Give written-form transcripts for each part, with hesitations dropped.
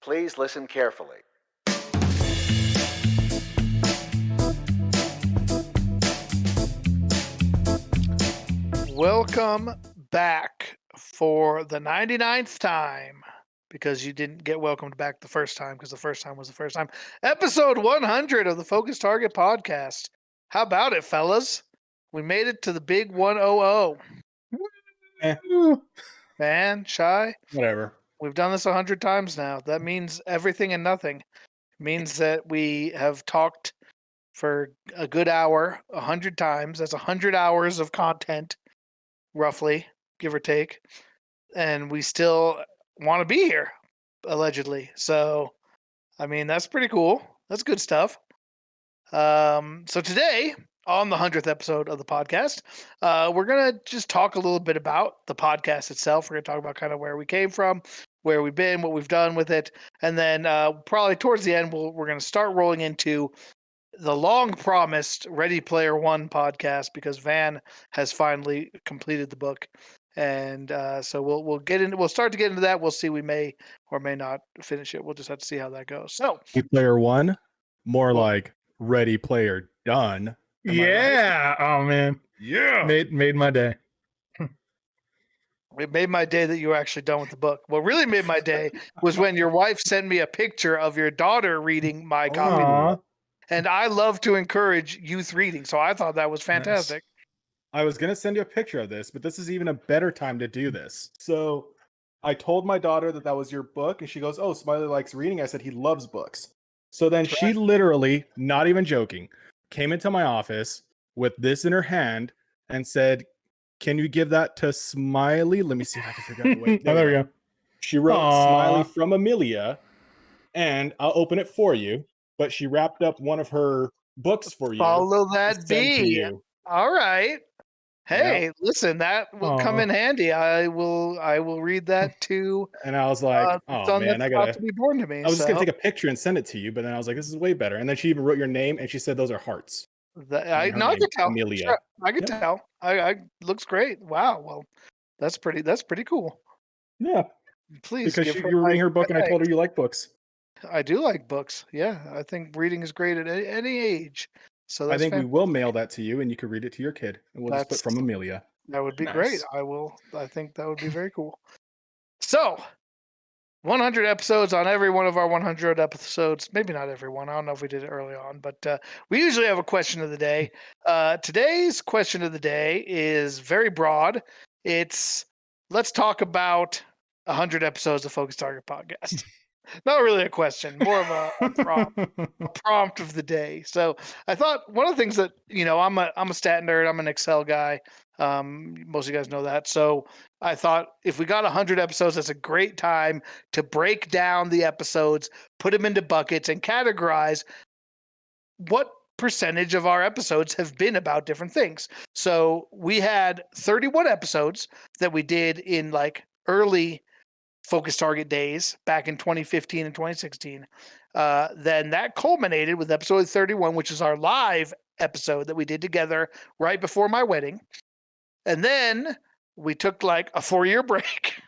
Please listen carefully. Welcome back for the 99th time, because you didn't get welcomed back the first time, because the first time was the first time. Episode 100 of the Focus Target podcast. How about it, fellas? We made it to the big 100. Man, Shy, Whatever. we've done this 100 times now. That means everything and nothing. It means that we have talked for a good hour 100 times. That's 100 hours of content, roughly, give or take. And we still want to be here, allegedly. So, I mean, that's pretty cool. That's good stuff. So today, on the 100th episode of the podcast, we're going to just talk a little bit about the podcast itself. We're going to talk about kind of where we came from, where we've been, what we've done with it. And then probably towards the end, we're going to start rolling into the long-promised Ready Player One podcast, because Van has finally completed the book. And so we'll start to get into that. We'll see. We may or may not finish it. We'll just have to see how that goes. So, Ready Player One, more like Ready Player Done. Am I right? Oh man, Yeah. made my day. it made my day that you were actually done with the book. What really made my day was when your wife sent me a picture of your daughter reading my copy. Aw. And I love to encourage youth reading, so I thought that was fantastic. I was going to send you a picture of this, but this is even a better time to do this. So I told my daughter that was your book, and she goes, "Oh, Smiley likes reading." I said, "He loves books." So then she literally, not even joking, came into my office with this in her hand and said, "Can you give that to Smiley?" Let me see if I can figure out the way. Oh, there we go. She wrote Aw. Smiley from Amelia, and I'll open it for you. But she wrapped up one of her books for you. Follow to that send to bee. you. All right. Hey, listen, that will come Aw. in handy. I will read that to And I was like, the "Oh son man, that's I about gotta." to be born to me. I was just gonna So take a picture and send it to you, but then I was like, "This is way better." And then she even wrote your name, and she said those are hearts. I her no, I name, could tell. Amelia. Sure, I could Yep. tell. I looks great. Wow. Well, that's pretty cool. Yeah, Please because give her you were my reading her book, and I told her thanks. you like books. I do like books. Yeah, I think reading is great at any age. So I that's think we fantastic. will mail that to you, and you can read it to your kid, and we'll just put That's from Amelia. That would be Nice. great. I think that would be very cool. So, 100 episodes. On every one of our 100 episodes, maybe not every one. I don't know if we did it early on, but we usually have a question of the day. Today's question of the day is very broad. It's, let's talk about 100 episodes of Focus Target Podcast. Not really a question, more of a prompt of the day. So I thought one of the things that, I'm a stat nerd, I'm an Excel guy. Most of you guys know that. So I thought if we got 100 episodes, that's a great time to break down the episodes, put them into buckets, and categorize what percentage of our episodes have been about different things. So we had 31 episodes that we did in like early Focus Target days back in 2015 and 2016. Then that culminated with episode 31, which is our live episode that we did together right before my wedding. And then we took like a 4-year break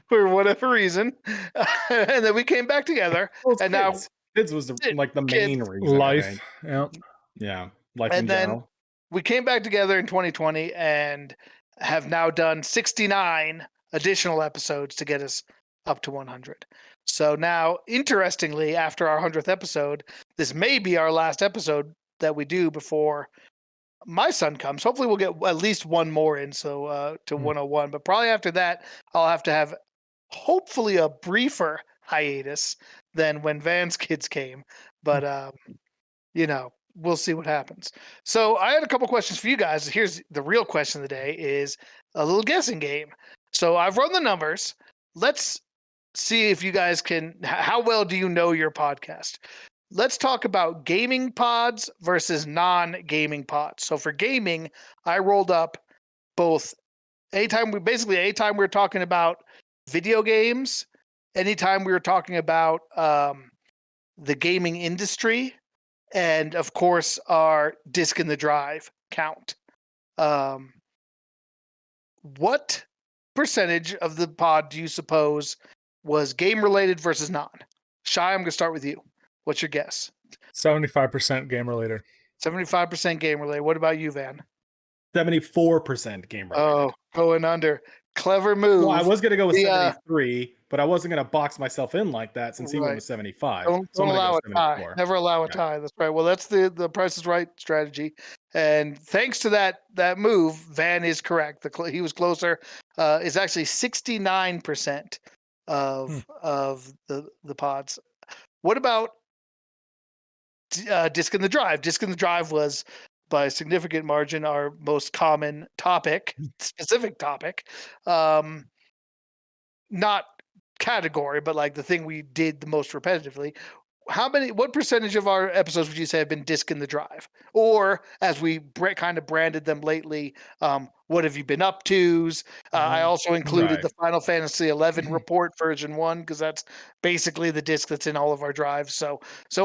for whatever reason. And then we came back together. And now kids was like the main reason. I Life. think. Yep. Yeah, life And in then general. we came back together in 2020 and have now done 69 additional episodes to get us up to 100. So now, interestingly, after our 100th episode, this may be our last episode that we do before my son comes. Hopefully we'll get at least one more in, so to 101. But probably after that, I'll have to have hopefully a briefer hiatus than when Van's kids came. But we'll see what happens. So I had a couple questions for you guys. Here's the real question of the day: is a little guessing game. So I've run the numbers. Let's see if you guys can. How well do you know your podcast? Let's talk about gaming pods versus non-gaming pods. So for gaming, I rolled up both. Anytime we're talking about video games, anytime we were talking about the gaming industry, and of course our disc in the drive count. What percentage of the pod do you suppose was game related versus non. Shy, I'm going to start with you. What's your guess? 75% game related. 75% game related. What about you, Van? 74% game related. Oh, going under. Clever move. Well, I was going to go with The, 73, but I wasn't going to box myself in like that since he went Right. with 75. Don't so I'm going to allow go a tie. 74. Never allow a Yeah. tie. That's right. Well, that's the Price is Right strategy. And thanks to that move, Van is correct. He was closer. It's actually 69% of the pods. What about Disc in the Drive? Disc in the Drive was by a significant margin our most common topic, specific topic. Not category, but like the thing we did the most repetitively. What percentage of our episodes would you say have been Disc in the Drive? Or as we kind of branded them lately, what have you been up to's? I also included the Final Fantasy XI report version 1 because that's basically the disc that's in all of our drives. So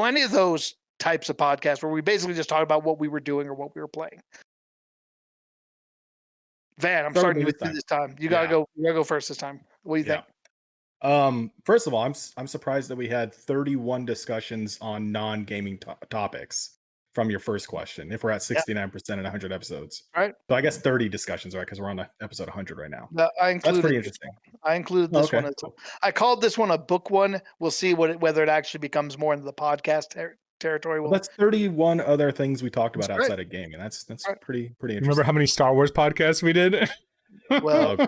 any of those types of podcasts where we basically just talk about what we were doing or what we were playing. Van, I'm starting with you this time. You gotta go. You gotta go first this time. What do you think? First of all, I'm surprised that we had 31 discussions on non-gaming topics from your first question. If we're at 69% in 100 episodes, right? So I guess 30 discussions, right? Because we're on episode 100 right now. That's pretty interesting. I included this one. I called this one a book one. We'll see whether it actually becomes more into the podcast territory. Well, that's 31 other things we talked about outside of gaming. That's right. pretty interesting. Remember how many Star Wars podcasts we did? Well,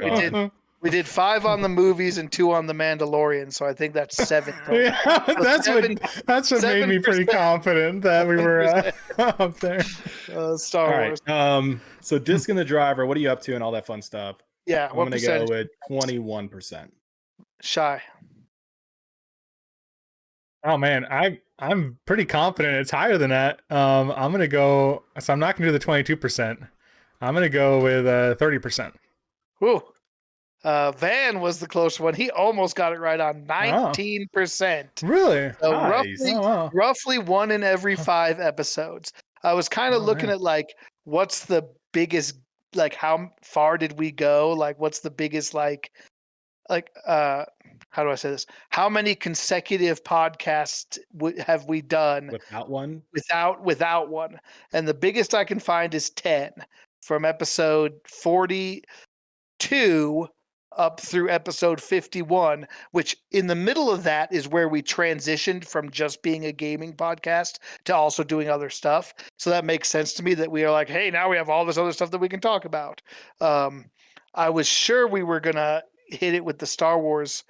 we did 5 on the movies and 2 on the Mandalorian, so I think that's 7. Yeah, that's what made me pretty confident that we were up there. Star Wars. So Disc in the Driver, what are you up to and all that fun stuff? Yeah, I'm gonna go with 21%. Shy. Oh man, I'm pretty confident it's higher than that. I'm gonna go. So I'm not gonna do the 22%. I'm gonna go with 30%. Ooh. Van was the close one. He almost got it right on 19%. Really? So nice. roughly 1 in every 5 episodes. I was kind of looking at like what's the biggest, like how far did we go? Like what's the biggest how do I say this? How many consecutive podcasts have we done without one? Without one. And the biggest I can find is 10 from episode 42 up through episode 51, which in the middle of that is where we transitioned from just being a gaming podcast to also doing other stuff. So that makes sense to me that we are like, hey, now we have all this other stuff that we can talk about. I was sure we were going to hit it with the Star Wars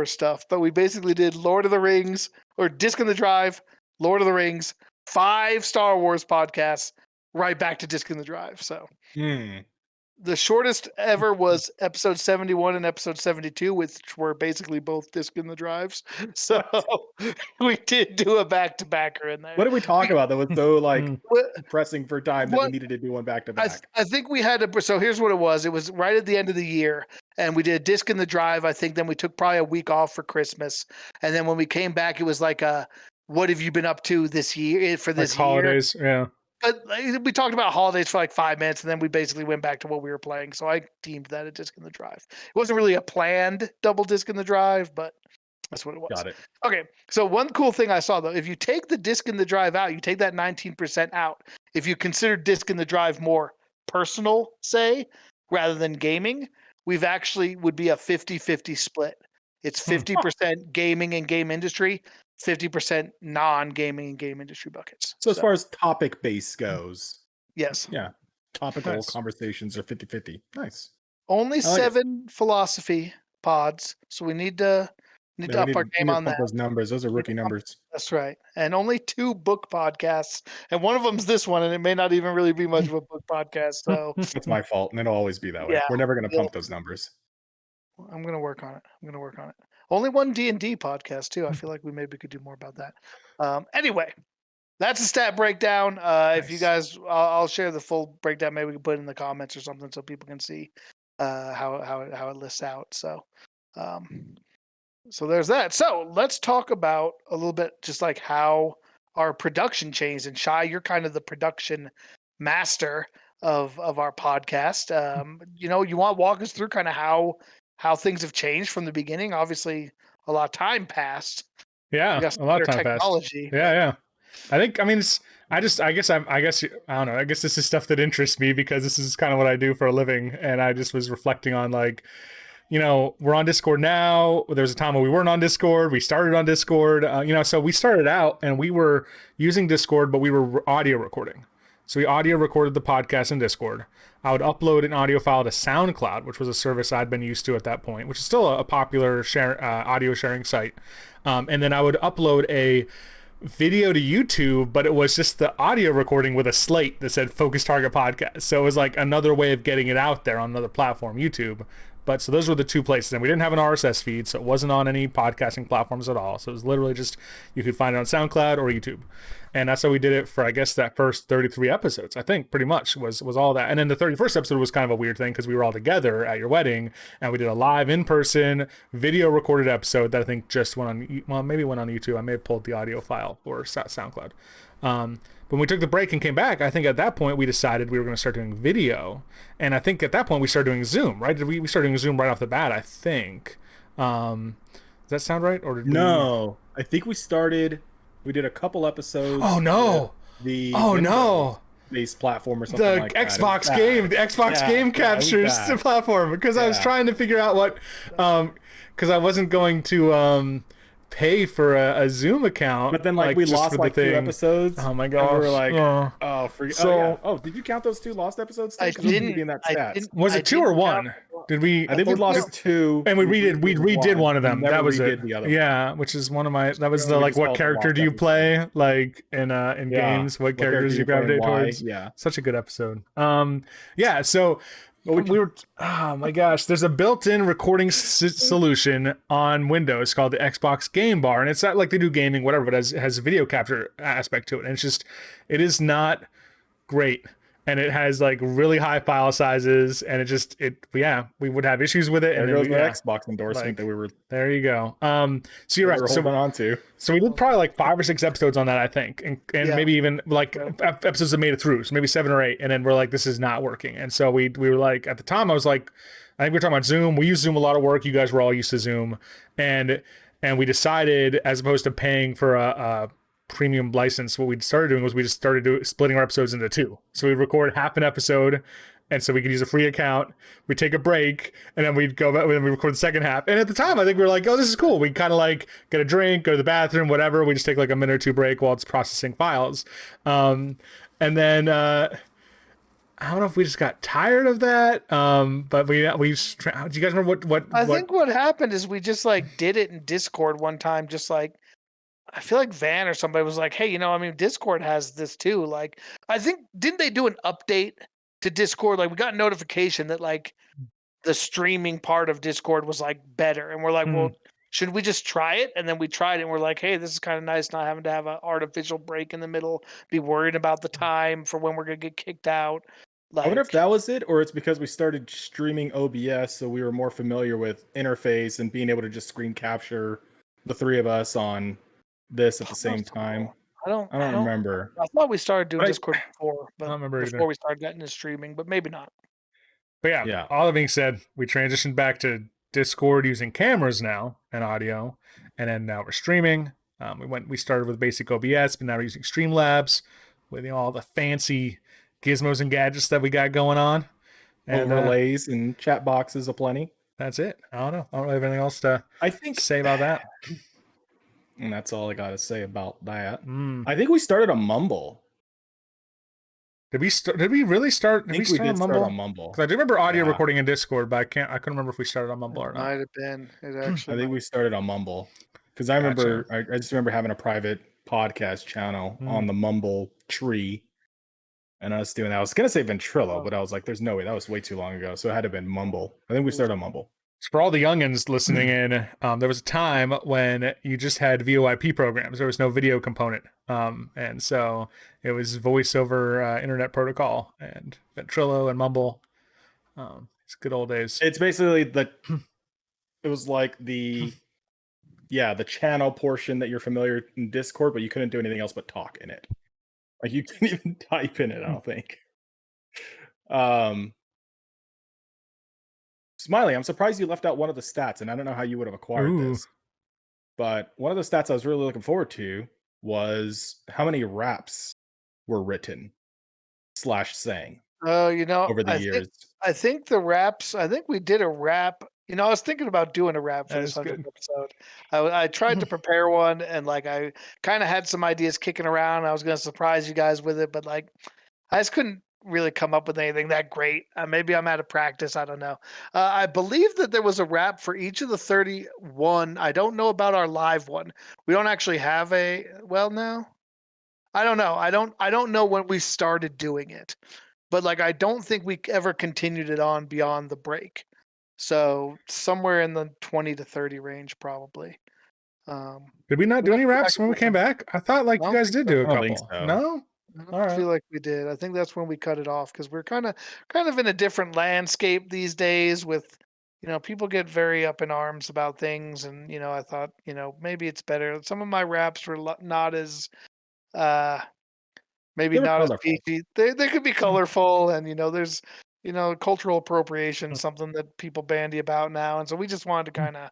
stuff, but we basically did Lord of the Rings or Disc in the Drive, Lord of the Rings, 5 Star Wars podcasts, right back to Disc in the Drive. So the shortest ever was episode 71 and episode 72, which were basically both Disc in the Drives. So we did do a back-to-backer in there. What did we talk about that was so pressing for time that we needed to do one back-to-back? I think we had to. So here's what it was. It was right at the end of the year, and we did Disc in the Drive. I think then we took probably a week off for Christmas, and then when we came back, it was like what have you been up to this year for this holidays? Yeah. But we talked about holidays for like 5 minutes, and then we basically went back to what we were playing. So I deemed that a Disc in the Drive. It wasn't really a planned double Disc in the Drive, but that's what it was. Got it. Okay, so one cool thing I saw, though, if you take the Disc in the Drive out, you take that 19% out. If you consider Disc in the Drive more personal, say, rather than gaming, we've actually would be a 50-50 split. It's 50% gaming and game industry, 50% non-gaming and game industry buckets. So as far as topic base goes, yes. Yeah. Topical conversations are 50-50. Nice. Only 7 philosophy pods, so we need to up our game on that. Those numbers, those are rookie numbers. That's right. And only 2 book podcasts, and one of them's this one, and it may not even really be much of a book podcast. So that's my fault, and it'll always be that way. We're never going to pump those numbers. I'm going to work on it. Only 1 D&D podcast too. I feel like we maybe could do more about that. Anyway, that's a stat breakdown. Nice. If you guys, I'll share the full breakdown. Maybe we can put it in the comments or something so people can see how it lists out. So there's that. So let's talk about a little bit just like how our production changed. And Shai, you're kind of the production master of our podcast. You want to walk us through kind of how how things have changed from the beginning. Obviously, a lot of time passed. We Yeah, got some a lot of better time passed. technology. Yeah, yeah. I think, I mean, it's, I guess I don't know. I guess this is stuff that interests me because this is kind of what I do for a living. And I just was reflecting on like, you know, we're on Discord now. There's a time when we weren't on Discord. We started on Discord, you know, so we started out and we were using Discord, but we were audio recording. So we audio recorded the podcast in Discord. I would upload an audio file to SoundCloud, which was a service I'd been used to at that point, which is still a popular audio sharing site. And then I would upload a video to YouTube, but it was just the audio recording with a slate that said Focus Target Podcast. So it was like another way of getting it out there on another platform, YouTube. But so those were the two places. And we didn't have an RSS feed, so it wasn't on any podcasting platforms at all. So it was literally just, you could find it on SoundCloud or YouTube. And that's how we did it for, I guess, that first 33 episodes, I think, pretty much was all that. And then the 31st episode was kind of a weird thing because we were all together at your wedding and we did a live in-person video recorded episode that I think just went on, well, maybe went on YouTube. I may have pulled the audio file or SoundCloud. But when we took the break and came back, I think at that point we decided we were going to start doing video. And I think at that point we started doing Zoom, right? Did we started doing Zoom right off the bat, I think. Does that sound right? Or did No, I think we did a couple episodes. Oh no. The no. based platform or something The like that. Xbox game, the Xbox game captures the platform because I was trying to figure out what, because I wasn't going to pay for a Zoom account. But then like we lost like 2 episodes. Oh my gosh. And we were like, did you count those 2 lost episodes? I didn't. In that stat. Was it 2 or 1? Did we? I think we lost 2, and we redid one of them. That was it. The other yeah, which is one of my. That was the like, what character do you play? Like in games, what characters you gravitate towards? Yeah, such a good episode. Yeah. So we were. Oh my gosh, there's a built-in recording solution on Windows called the Xbox Game Bar, and it's not like they do gaming, whatever, but it has a video capture aspect to it, and it's just, it is not great. And it has like really high file sizes, and we would have issues with it. There and goes the Xbox endorsement that we were. There you go. So you're right. So holding on to. So we did probably like 5 or 6 episodes on that, I think, and maybe even like episodes that made it through, so maybe 7 or 8, and then we're like, this is not working. And so we were like, at the time, I was like, I think we were talking about Zoom. We use Zoom a lot of work. You guys were all used to Zoom, and we decided, as opposed to paying for a premium license, what we started doing was we just started splitting our episodes into 2. So we'd record half an episode, and so we could use a free account. We'd take a break, and then we'd go back and we record the second half. And at the time, I think we were like, oh, this is cool. We kind of like get a drink, go to the bathroom, whatever. We just take like a minute or 2 break while it's processing files. And then I don't know if we just got tired of that. But do you guys remember what I think what happened is we just like did it in Discord one time, just like, I feel like Van or somebody was like, hey, Discord has this too. Like, I think, didn't they do an update to Discord? Like, we got a notification that like the streaming part of Discord was like better. And we're like, well, should we just try it? And then we tried it and we're like, hey, this is kind of nice not having to have an artificial break in the middle, be worried about the time for when we're going to get kicked out. I wonder if that was it, or it's because we started streaming OBS, so we were more familiar with interface and being able to just screen capture the 3 of us on this at the same time. I don't remember. I thought we started doing Discord before, but I don't remember before we started getting into streaming, but maybe not. But yeah, all that being said, we transitioned back to Discord using cameras now and audio, and then now we're streaming. We started with basic OBS, but now we're using Streamlabs with all the fancy gizmos and gadgets that we got going on. And overlays and chat boxes aplenty. That's it. I don't know. I don't have anything else to say about that. And that's all I got to say about that. I think we started on Mumble. Did we really start? Did we start on Mumble? Because I do remember audio recording in Discord, but I couldn't remember if we started on Mumble or not. Might have been. I think we started on Mumble because I remember. I just remember having a private podcast channel on the Mumble tree, and I was doing that. I was gonna say Ventrilo, but I was like, "There's no way. That was way too long ago." So it had to have been Mumble. I think we started on Mumble. So for all the youngins listening in, there was a time when you just had VoIP programs. There was no video component. And so it was voice over internet protocol and Ventrilo and Mumble. It's good old days. It's basically it was like the channel portion that you're familiar in Discord, but you couldn't do anything else but talk in it. Like you couldn't even type in it, I don't think. Smiley, I'm surprised you left out one of the stats, and I don't know how you would have acquired Ooh. this. But one of the stats I was really looking forward to was how many raps were written / sang over the years. I think the raps. I think we did a rap. I was thinking about doing a rap for That this is 100th good. episode. I tried to prepare one, and like I kind of had some ideas kicking around. I was going to surprise you guys with it, but like I just couldn't really come up with anything that great. Maybe I'm out of practice. I don't know. I believe that there was a rap for each of the 31. I don't know about our live one. We don't actually have a. Well, no. I don't know. I don't know when we started doing it, but like I don't think we ever continued it on beyond the break. So somewhere in the 20 to 30 range, probably. Did we not do We'll any have to go raps back and when we look came on that. back? I thought like I you don't guys think did so. do a I don't think couple. so. No? I don't All right. feel like we did. I think that's when we cut it off because we're kind of in a different landscape these days with people get very up in arms about things, and I thought maybe it's better. Some of my raps were not as maybe They were not as colorful. peachy. They could be colorful, and there's cultural appropriation, something that people bandy about now, and so we just wanted to kind of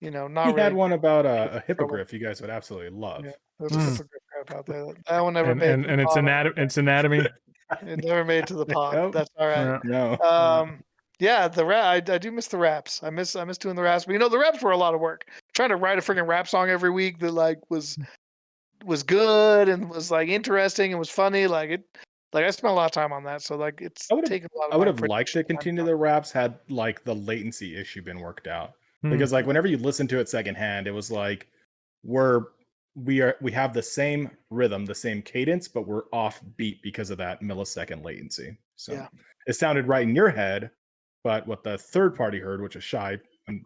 not He really had one about get a in trouble. hippogriff you guys would absolutely love. Yeah, there's a Mm. hippogriff crap out there. That one never And made it and to the and its pod. its anatomy. It never made it to the pod. Nope. That's all right. Yeah. No. Yeah, the rap. I do miss the raps. I miss doing the raps. But the raps were a lot of work. Trying to write a freaking rap song every week that like was good and was like interesting and was funny. Like I spent a lot of time on that. So like it's taken a lot I of would my have liked to production time continue down. the raps had like the latency issue been worked out. Hmm. Because like whenever you listen to it secondhand, it was like we have the same rhythm, the same cadence, but we're off beat because of that millisecond latency. So Yeah. it sounded right in your head, but what the third party heard, which is Shy,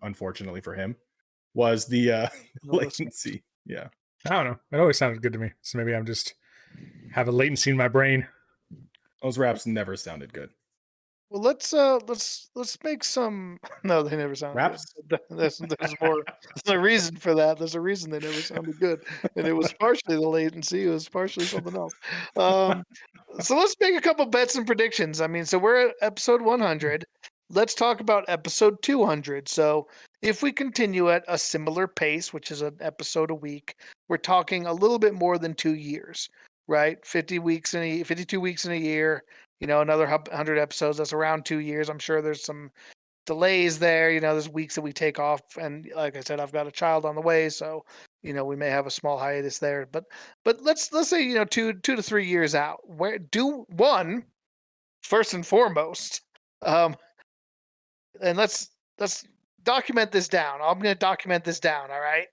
unfortunately for him, was the The listeners. latency. Yeah. I don't know. It always sounded good to me. So maybe I'm just have a latency in my brain. Those raps never sounded good. Well, let's make some. No, they never sounded Raps? good. There's more. There's a reason for that. There's a reason they never sounded good, and it was partially the latency. It was partially something else. So let's make a couple bets and predictions. I mean, so we're at episode 100. Let's talk about episode 200. So if we continue at a similar pace, which is an episode a week, we're talking a little bit more than 2 years, right? 52 weeks in a year. Another 100 episodes, that's around 2 years. I'm sure there's some delays there. There's weeks that we take off. And like I said, I've got a child on the way. So, we may have a small hiatus there. But let's say, 2 to 3 years out. First and foremost, and let's document this down. I'm going to document this down. All right.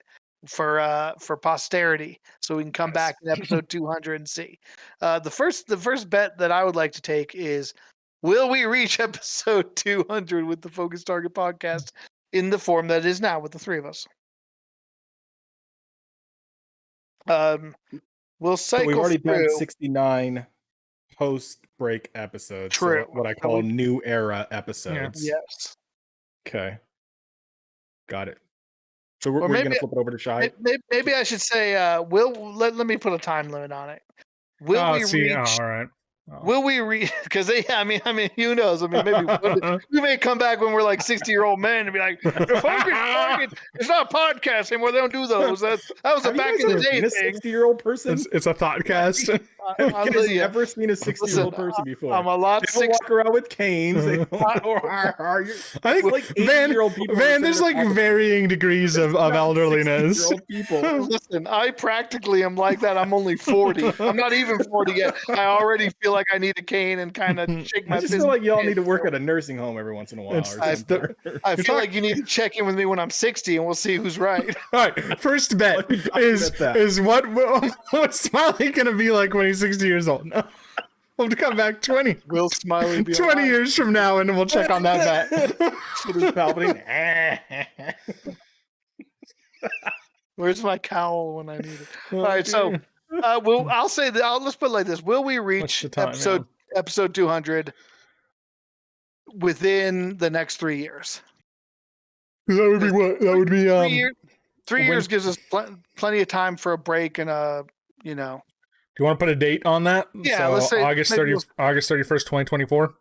For posterity, so we can come back in episode 200 and see. The first bet that I would like to take is, will we reach episode 200 with the Focus Target podcast in the form that it is now with the three of us? We'll So cycle we've already through. done 69 post-break episodes. True. So what I call new era episodes. Yes. Okay. Got it. So we're Or going to maybe flip it over to Shy. maybe I should say, let me put a time limit on it. Will we reach? all right. Oh. Will we reach? Because I mean, who knows? I mean, maybe we may come back when we're like 60-year-old men and be like, the Focus Target, it's not podcast anymore. They don't do those. That was a Have you back guys in the ever day seen a thing. 60-year-old person? It's a thoughtcast. Have you guys ever seen a 60-year-old person before? I'm a lot They don't walk around with canes. They don't I think like 80-year-old people. Van, there's like varying degrees of elderliness. 60-year-old people. Listen, I practically am like that. I'm only 40. I'm not even 40 yet. I already feel like I need a cane and kind of shake my I just feel like y'all need to work at a nursing home every once in a while. I feel like you need to check in with me when I'm 60 and we'll see who's right. All right, first bet is what's Smiley gonna be like when he's 60 years old? No. We'll come back 20. Will Smiley be 20 alive? years from now, and we'll check on that bet. Where's my cowl when I need it? All right, so I'll say that. Let's put it like this: will we reach episode 200 within the next 3 years? That would be what? That would be 3 years gives us plenty of time for a break and Do you want to put a date on that? Yeah, so let's say August 31st, 2024.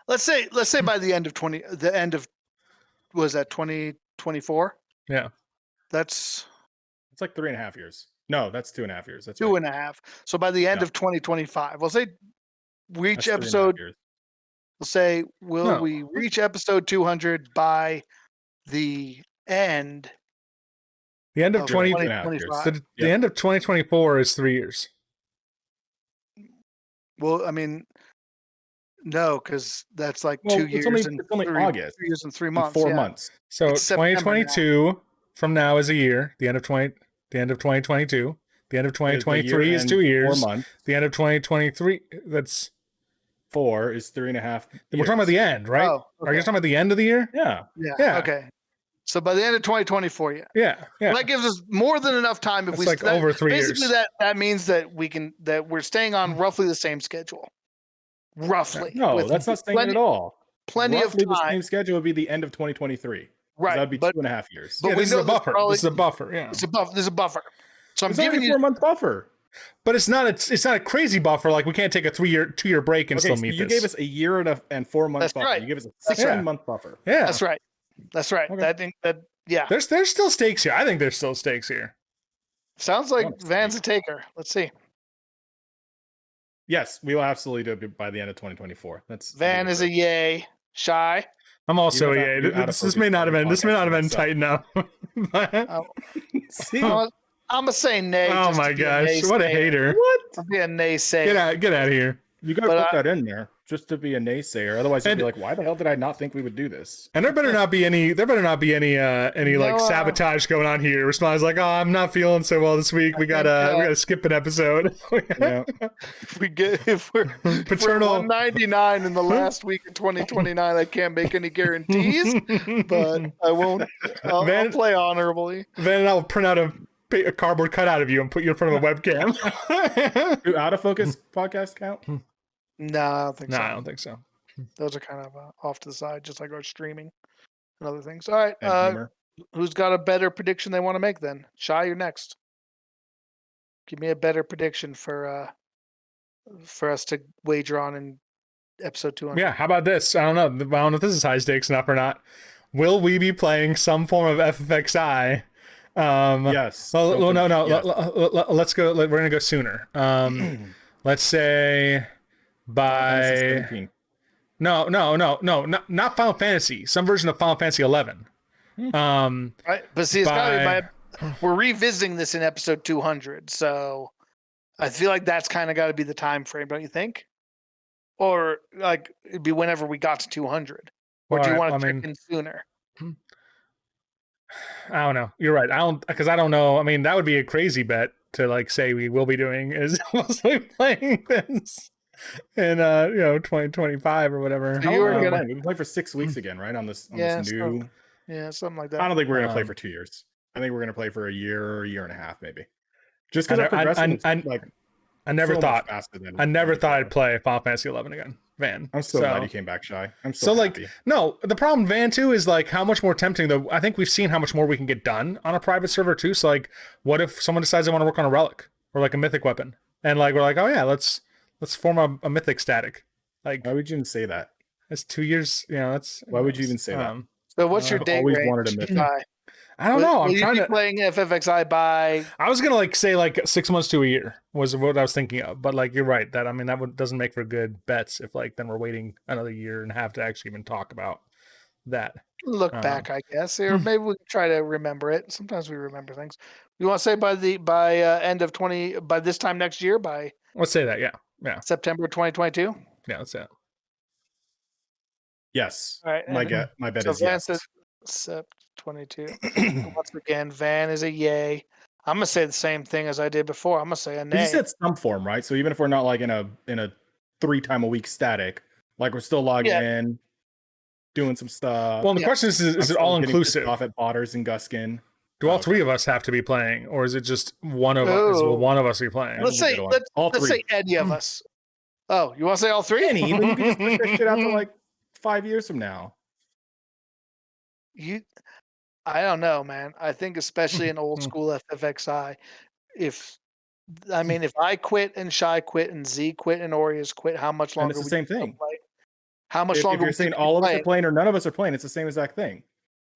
Let's say by the end of was that 2024? Yeah. That's It's like 3.5 years. No, that's 2.5 years. That's two right. and a half. So by the end Yeah. of 2025, we'll say reach That's 3.5 episode. years. We'll say, will No. we reach episode 200 by the end? The end of of 20. 2025? The Yep. end of 2024 is 3 years. Well, I mean, no, because that's like Well, 2 it's years only and it's only 3 August. 3 years and 3 In months. 4 yeah. months. So It's September now. 2022 from now is a year. The end of 2022. The end of Is the year 2023 is and 2 4 years. months. The end of 2023. That's 4 is 3.5 we're talking about the end, right? Oh, Are you okay. talking about the end of the year? Yeah. Yeah. Yeah. Okay. So by the end of 2024, yeah. Yeah. Yeah. Well, that gives us more than enough time if That's we like that- over 3 basically years. that means that we're staying on roughly the same schedule. Roughly. No, with that's not saying it plenty, at all. plenty Roughly of the time. same schedule would be the end of 2023. 'Cause Right. That would be but 2.5 years. but Yeah, we this is know a there's buffer. probably- This is a buffer. Yeah. there's a buffer. So I'm It's only giving a you 4-month buffer. But it's not a crazy buffer. Like we can't take a 2-year break and Okay, still so meet you this. gave us a year and 4-month That's buffer. right. You gave us a That's 16-month buffer. yeah. That's right. That's right. Okay. I think that yeah. There's still stakes here. I think there's still stakes here. Sounds like Honestly. Van's a taker. Let's see. Yes, we will absolutely do it by the end of 2024. That's Van is a yay. Shy. I'm also You a don't have yay. to do out of This focus may not have every been. This may podcast not have been myself. tight enough. But- Oh, See? I'm gonna say nay. oh just to my be gosh! What a naysayer. hater! What? I'll be a naysayer. Get out of here! You gotta But put that in there just to be a naysayer. Otherwise, you'd And- be like, "Why the hell did I not think we would do this?" And there better not be any. There better not be any like No, sabotage going on here. Responds like, "Oh, I'm not feeling so well this week. We think, gotta skip an episode." Yeah. If we're Paternal. 199 in the last week of 2029, I can't make any guarantees, but I won't. I'll Van- play honorably. Then I'll print out a cardboard cutout of you and put you in front of a webcam. Do out of focus podcast count? No, I don't think No, so. I don't think so. Those are kind of off to the side, just like our streaming and other things. All right, And humor. who's got a better prediction they want to make then? Shy, you're next. Give me a better prediction for us to wager on in episode 200. Yeah, how about this? I don't know if this is high stakes enough or not. Will we be playing some form of FFXI? Yes. Well, no. Yes. Let's go. We're gonna go sooner. Let's say by 17. no, not Final Fantasy. Some version of Final Fantasy 11. Right, but see, it's gotta be we're revisiting this in episode 200, so I feel like that's kind of got to be the time frame, don't you think? Or like it'd be whenever we got to 200, or do you want to check in sooner? I don't know. You're right. I don't know. I mean, that would be a crazy bet to like say we will be doing is mostly playing this in 2025 or whatever. So you were How long gonna- have we been playing for 6 weeks again, right? On this Yeah, this new. Yeah, something like I that. don't think we're gonna play Um, for 2 years. I think we're gonna play for a year and a half, maybe. Just I because I'm never- progressing, like I never so much thought. faster than I never thought I'd before. play Final Fantasy 11 again, Van. I'm so glad you came back, Shy. I'm So like happy. no, the problem Van too is like how much more tempting though. I think we've seen how much more we can get done on a private server too. So like, what if someone decides they want to work on a relic or like a mythic weapon, and like we're like, oh yeah, let's form a mythic static. Like Why would you even say that? that's 2 years. That's Why would you even say that? So what's your I've date always range? wanted a mythic. Shy? I don't know. Will I'm you trying be to. playing FFXI by I was gonna like say like 6 months to a year was what I was thinking of, but like you're right that I mean that doesn't make for good bets if like then we're waiting another year and a half to actually even talk about that. look back, I guess, or maybe we can try to remember it. Sometimes we remember things. You want to say by end of 20 by this time next year by Let's say that. Yeah, September 2022? yeah. Let's say that. Yes. All right. My and- bet So is Van yes. says Sept 22. Once again, Van is a yay. I'm gonna say the same thing as I did before. I'm gonna say a But you nay. said some form, right? So even if we're not like in a 3 time a week static, like we're still logging Yeah. in, doing some stuff. Well, the Yeah. question is I'm it still all getting pissed inclusive? off at Botters and Guskin. Do all Okay. three of us have to be playing, or is it just one of us? Oh. Will one of us be playing? let's That's a say good one. All let's say three. any of us. Oh, you want to say all three? Any, then you can just push that shit out to like 5 years from now. I don't know, man. I think especially in old school FFXI, if I quit and Shy quit and Z quit and Orias quit, how much And longer? it's the would same you still thing. play? How much If longer? you're would saying you all of us play? are playing or none of us are playing, it's the same exact thing.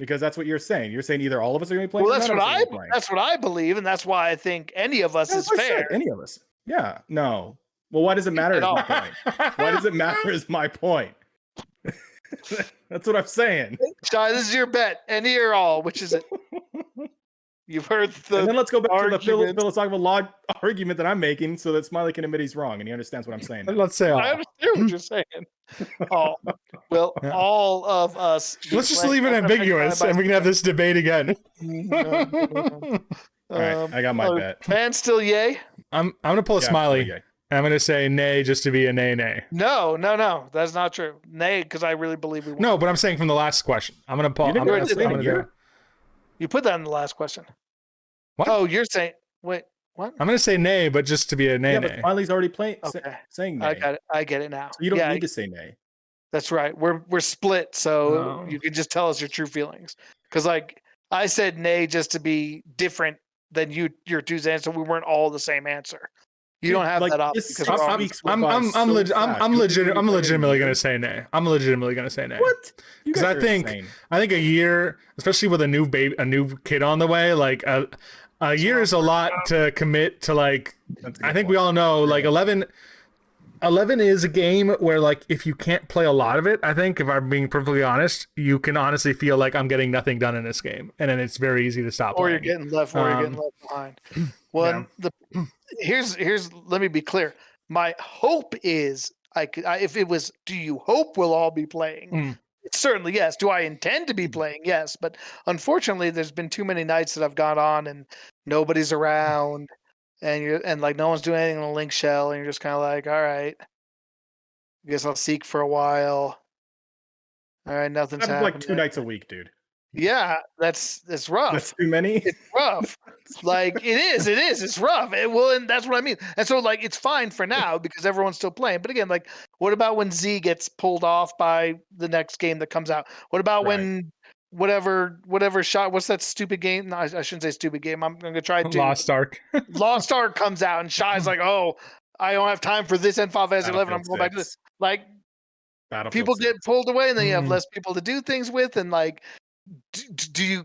because that's what you're saying. You're saying either all of us are going to be playing. Well, or that's none what of us are I gonna be playing. that's what I believe, and that's why I think any of us That's is what I said, fair. any of us. Yeah. No. Well, why does it matter? Is my point. Why does it matter? Is my point. That's what I'm saying. Shy, this is your bet. Any or all, which is it? You've heard the And then let's go back to the arguments. philosophical law argument that I'm making, so that Smiley can admit he's wrong and he understands what I'm saying. now. Let's say I all. understand what you're saying. All. Will Yeah. all of us be Let's just playing leave it Ultimate ambiguous, Fight and we can have this debate again. by- All right, I got my are bet. fans still yay? I'm gonna pull a Yeah, smiley. okay. And I'm gonna say nay just to be a nay. No, that's not true. Nay, because I really believe we won. No, but I'm saying from the last question. I'm gonna pull. You didn't I'm gonna, do it I'm in a gonna year? do. You put that in the last question. What? Oh, you're saying wait, what? I'm gonna say nay, but just to be a nay. Yeah, but Smiley's already Okay. saying nay. I got it. I get it now. So you don't Yeah, need to say nay. that's right. We're split, so Oh. you can just tell us your true feelings. Because like I said nay just to be different than your two's answer. We weren't all the same answer. You don't have that up because we're all speaks I'm by so fast. I'm You legitimately hear gonna me? say nay. I'm legitimately gonna say nay. What? You 'Cause guys I are think- insane. I think a year, especially with a new kid on the way, like a year is a lot to commit to. Like, That's a I good think we point. all know, like 11 is a game where, like, if you can't play a lot of it, I think, if I'm being perfectly honest, you can honestly feel like I'm getting nothing done in this game, and then it's very easy to stop or playing. you're getting left behind. Well, here's let me be clear. My hope is if it was, do you hope we'll all be playing? Mm. It's certainly yes. Do I intend to be playing? Yes, but unfortunately, there's been too many nights that I've gone on and nobody's around, and like no one's doing anything on the link shell, and you're just kind of like, all right, I guess I'll seek for a while. All right, nothing's That's happening. like 2 nights a week, dude. Yeah, that's rough. That's too many. It's rough. Like it is. It's rough. And that's what I mean. And so like it's fine for now because everyone's still playing. But again, like what about when Z gets pulled off by the next game that comes out? What about when whatever shot? What's that stupid game? No, I shouldn't say stupid game. I'm gonna try to Lost Ark. Lost Ark comes out and Shy's like, oh, I don't have time for this and Final Fantasy 11. I'm going back to this. Like people get pulled away, and then you have less people to do things with, and like.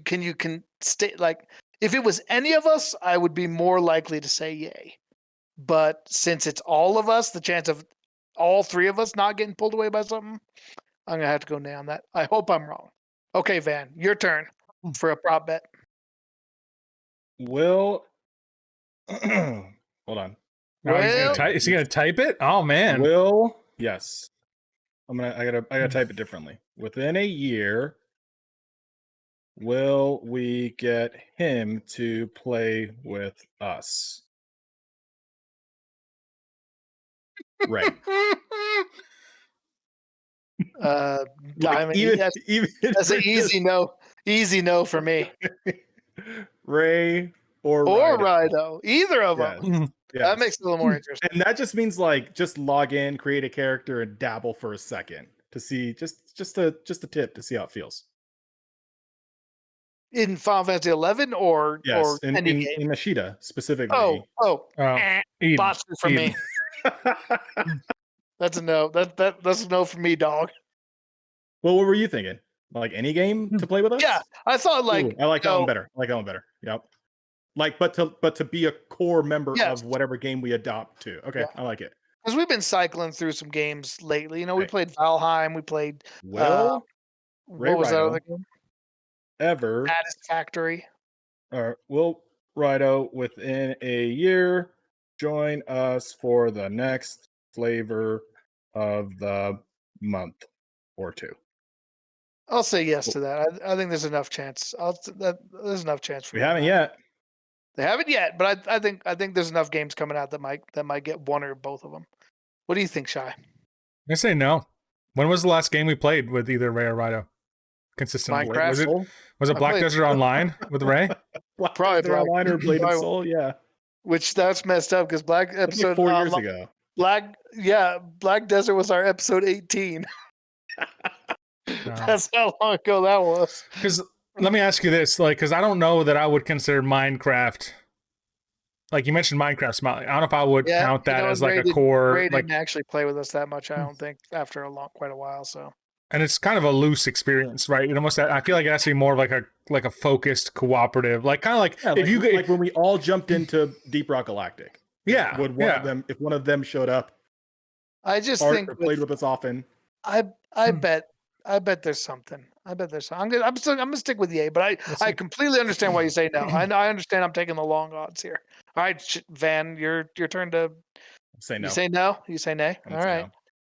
Can you stay like if it was any of us, I would be more likely to say yay. But since it's all of us, the chance of all three of us not getting pulled away by something, I'm gonna have to go nay on that. I hope I'm wrong. Okay, Van, your turn for a prop bet. Will hold on. Is he gonna type it? Oh man. Will yes. I gotta type it differently. Within a year, will we get him to play with us? Right. I mean, even that's an easy no. Easy no for me. Ray or Rido. Either of Yes. them. Yes. That makes it a little more interesting. And that just means like just log in, create a character, and dabble for a second to see just a tip to see how it feels. In Final Fantasy 11 or in any game? in Ashita specifically. Eden. Bots for me. That's a no. That's a no for me, dog. Well, what were you thinking? Like any game to play with us? Yeah, I thought like Ooh, I like that one better. Yep. Like, but to be a core member of whatever game we adopt to. Okay, I like it. Because we've been cycling through some games lately. You know, we played Valheim. We played. Well, what was that other game? Satisfactory. Will Rido within a year join us for the next flavor of the month or two? I'll say yes to that. I think there's enough chance. There's enough chance for we haven't yet. They haven't yet, but I think there's enough games coming out that might get one or both of them. What do you think, Shy? I say no. When was the last game we played with either Ray or Rido? Consistently. Minecraft. Was it Black Desert Online with Ray? Probably Desert Online or Blade and Soul, yeah. Which that's messed up because Black episode like 4 years ago. Black Desert was our episode 18. That's how long ago that was. Because let me ask you this, like, because I don't know that I would consider Minecraft. Like you mentioned Minecraft, Smiley. I don't know if I would count that as like a core. Ray like didn't actually play with us that much. I don't think after quite a while. So and it's kind of a loose experience, right? It almost, I feel like it has to be more of like a focused cooperative, like kind of like Yeah, if you like when we all jumped into Deep Rock Galactic. Yeah, Would one of them, if one of them showed up, I just or think played with us often? I bet there's something. I bet there's something. I'm gonna stick with the A, but I completely understand why you say no. I understand. I'm taking the long odds here. All right, Van, your turn to Say no. You say no. You say nay. I'm All gonna say right. no.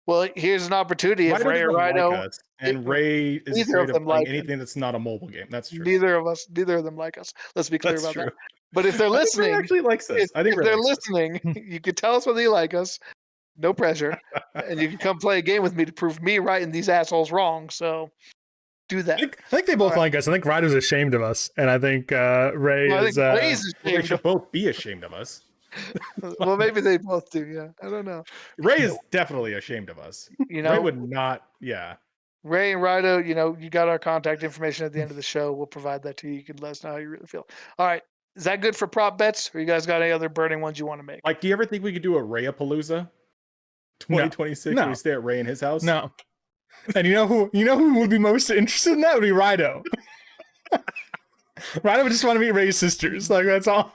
Well, here's an opportunity. If Rydo Ray or doesn't like Rydo, us, and Ray is neither afraid of of them playing like us. anything that's not a mobile game. That's true. Neither of them like us. Let's be clear That's about true. that. But if they're I think Ray listening, actually likes us. I think if Ray they're likes us. listening, you could tell us whether you like us. No pressure, and you can come play a game with me to prove me right and these assholes wrong. So do that. I think they both like us. I think Ryder's ashamed of us, and I think Ray Well, I is. think Ray's Well, they ashamed. should both be ashamed of us. Well, maybe they both do. Yeah, I don't know. Ray is definitely ashamed of us. You know, Ray would not. Yeah. Ray and Rydo, you got our contact information at the end of the show. We'll provide that to you. You can let us know how you really feel. All right. Is that good for prop bets? Or you guys got any other burning ones you want to make? Like, do you ever think we could do a Rayapalooza 2026 No. where we stay at Ray in his house? No. And you know who would be most interested in that would be Rydo. Rydo would just want to meet Ray's sisters. Like, that's all.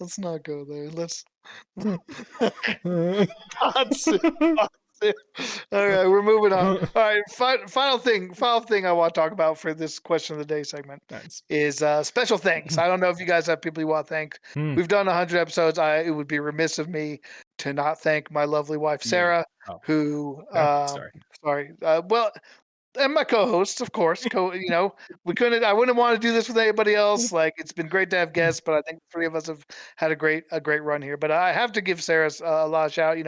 Let's not go there. Let's. All right, we're moving on. All right, final thing I want to talk about for this question of the day segment is special thanks. I don't know if you guys have people you want to thank. We've done 100 episodes. It would be remiss of me to not thank my lovely wife Sarah, who well, and my co-hosts, of course. We couldn't. I wouldn't want to do this with anybody else. Like, it's been great to have guests, but I think the three of us have had a great run here. But I have to give Sarah a lot of shout.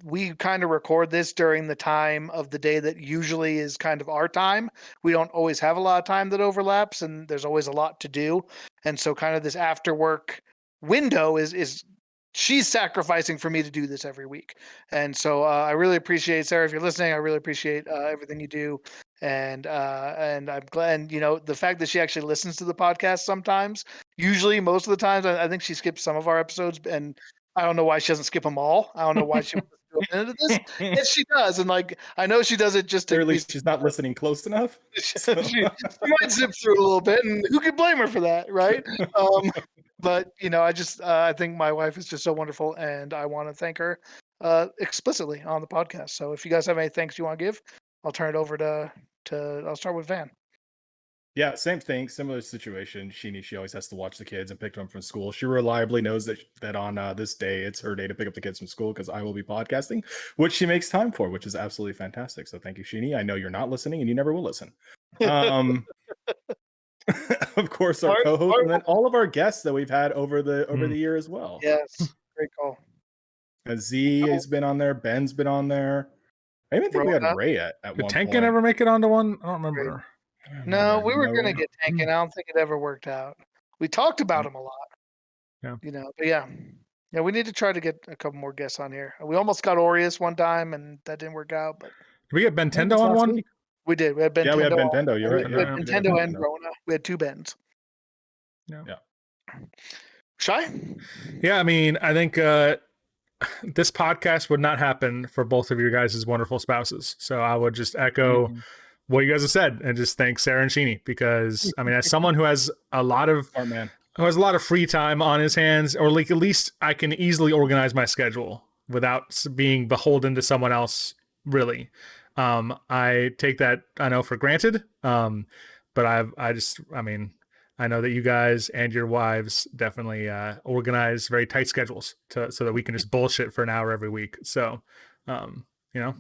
We kind of record this during the time of the day that usually is kind of our time. We don't always have a lot of time that overlaps, and there's always a lot to do. And so kind of this after work window is she's sacrificing for me to do this every week. And so I really appreciate Sarah. If you're listening, I really appreciate everything you do. And I'm glad, the fact that she actually listens to the podcast sometimes. Usually, most of the times, I think she skips some of our episodes, and I don't know why she doesn't skip them all. I don't know why she wants to do a minute of this. And she does. And I know she does it just to. Clearly, she's not listening close enough. she might zip through a little bit, and who can blame her for that, right? But I think my wife is just so wonderful, and I want to thank her explicitly on the podcast. So if you guys have any thanks you want to give, I'll turn it over to. I'll start with Van. Yeah, same thing, similar situation. She always has to watch the kids and pick them up from school. She reliably knows that on this day it's her day to pick up the kids from school because I will be podcasting, which she makes time for, which is absolutely fantastic. So thank you, Sheenie. I know you're not listening and you never will listen. Of course, our co-host, and then all of our guests that we've had over the year as well. Yes, great call. Z has been on there. Ben's been on there. I even think we had Ray at one point. Did Tankin ever make it onto one? I don't remember. No, we were going to get Tankin. I don't think it ever worked out. We talked about him a lot. Yeah. But yeah, we need to try to get a couple more guests on here. We almost got Aureus one time, and that didn't work out. But did we get Bentendo on one? We did. We had Bentendo. Yeah, we had Bentendo. You're right. We had Bentendo and Rona. We had two Bens. Yeah. Shy? Yeah, I mean, I think this podcast would not happen for both of your guys' wonderful spouses. So I would just echo what you guys have said and just thank Sarah and Sheenie, because I mean, as someone who has a lot of free time on his hands, or like at least I can easily organize my schedule without being beholden to someone else, really. I take that, I know, for granted. But I know that you guys and your wives definitely organize very tight schedules so that we can just bullshit for an hour every week. So, yeah.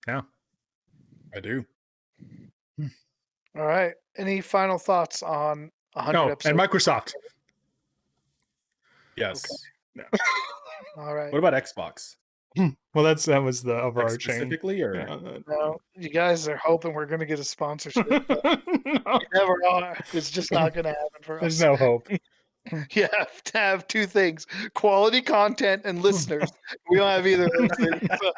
I do. All right. Any final thoughts on 100 episodes? And Microsoft. Yes. Okay. All right. What about Xbox? Well, that was the overarching. Specifically, or no, you guys are hoping we're going to get a sponsorship. You never are. It's just not going to happen for us. There's no hope. You have to have two things: quality content and listeners. We don't have either of those things. So.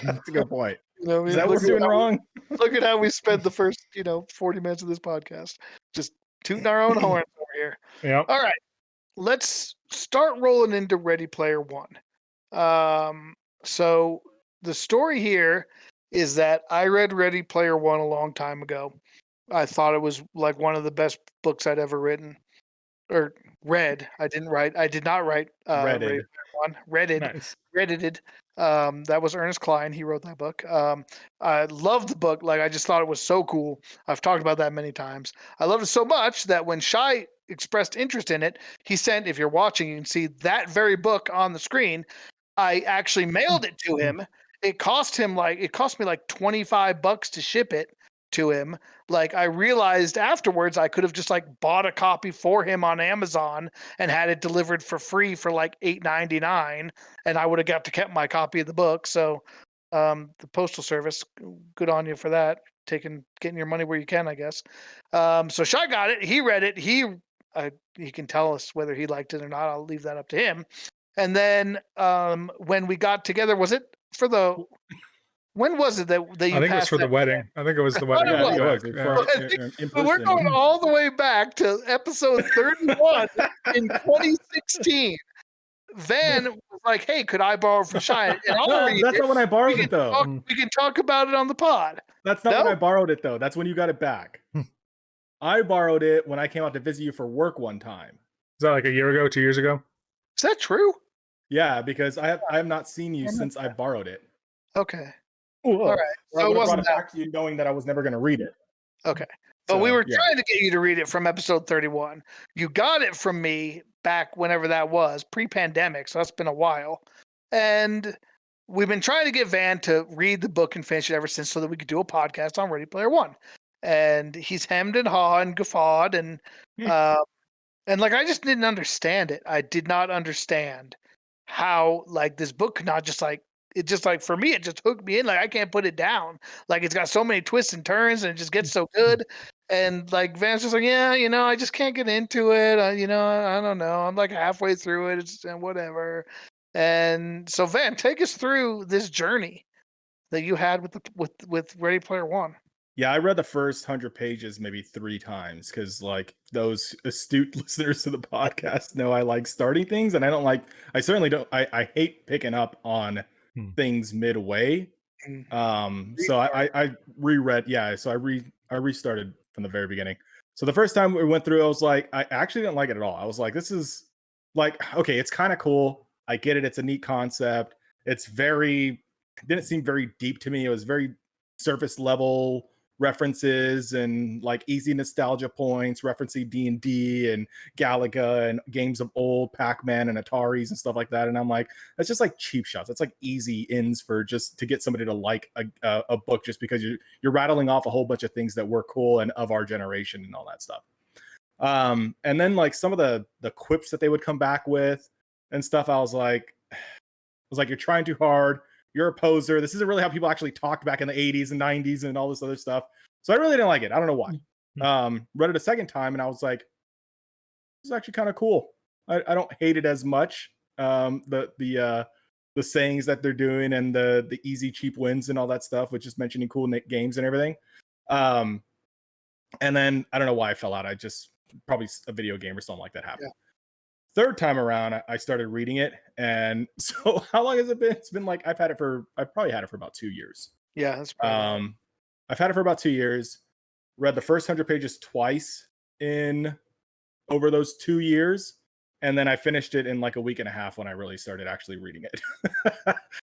That's a good point. Is that what we're doing wrong? Look at how we spent the first 40 minutes of this podcast just tooting our own horns over here. Yeah. All right, let's start rolling into Ready Player One. So the story here is that I read Ready Player One a long time ago. I thought it was like one of the best books I'd ever written or read. I did not write Ready Redded. Player One. Redded. Nice. Reddited. That was Ernest Cline. He wrote that book. I loved the book. Like, I just thought it was so cool. I've talked about that many times. I loved it so much that when Shai expressed interest in it, he sent, if you're watching, you can see that very book on the screen. I actually mailed it to him. It cost me like $25 to ship it to him. Like, I realized afterwards I could have just like bought a copy for him on Amazon and had it delivered for free for like $8.99, and I would have got to kept my copy of the book. So the Postal Service, good on you for that. Getting your money where you can, I guess. So Shai got it. He read it. He can tell us whether he liked it or not. I'll leave that up to him. And then when we got together, was it for the? When was it that you? I think it was for the wedding. I think it was the wedding. thought it Yeah, was. it Yeah. was. So we're going all the way back to episode 31 in 2016. Van was like, "Hey, could I borrow from Shai?" And I'll read That's it. not when I borrowed it, though. We can talk about it on the pod. That's not No? when I borrowed it, though. That's when you got it back. I borrowed it when I came out to visit you for work one time. Is that like a year ago, 2 years ago? Is that true? Yeah, because I have not seen you since I borrowed it. Okay. All right. So So I it would have brought wasn't it back to you knowing that I was never going to read it. Okay. But So, we were yeah. trying to get you to read it from episode 31. You got it from me back whenever that was, pre-pandemic, so that's been a while. And we've been trying to get Van to read the book and finish it ever since so that we could do a podcast on Ready Player One. And he's hemmed and hawed and guffawed and like, I just didn't understand it. I did not understand how like this book could not just like it just like for me it just hooked me in. Like, I can't put it down. Like, it's got so many twists and turns and it just gets so good. And like Van's just like, yeah, I just can't get into it. I don't know. I'm like halfway through it. It's whatever. And so Van, take us through this journey that you had with Ready Player One. Yeah, I read the first 100 pages maybe 3 times because, like, those astute listeners to the podcast know I like starting things, and I certainly don't. I hate picking up on things midway. So I reread. Yeah, so I restarted from the very beginning. So the first time we went through, I was like, I actually didn't like it at all. I was like, this is like, okay, it's kind of cool. I get it. It's a neat concept. It didn't seem very deep to me. It was very surface level references and like easy nostalgia points, referencing D&D and Galaga and games of old Pac-Man and Ataris and stuff like that. And I'm like, that's just like cheap shots. That's like easy ins for just to get somebody to like a book just because you're rattling off a whole bunch of things that were cool and of our generation and all that stuff. And then like some of the quips that they would come back with and stuff, I was like, you're trying too hard. You're a poser. This isn't really how people actually talked back in the 80s and 90s and all this other stuff. So I really didn't like it. I don't know why. Read it a second time and I was like, this is actually kind of cool. I don't hate it as much. The sayings that they're doing and the easy cheap wins and all that stuff, which is mentioning cool games and everything. And then I don't know why I fell out. I just probably a video game or something like that happened. Yeah. Third time around, I started reading it, and so how long has it been? It's been like I've probably had it for about 2 years. Yeah, that's probably I've had it for about 2 years. Read the first 100 pages twice over those 2 years, and then I finished it in like a week and a half when I really started actually reading it.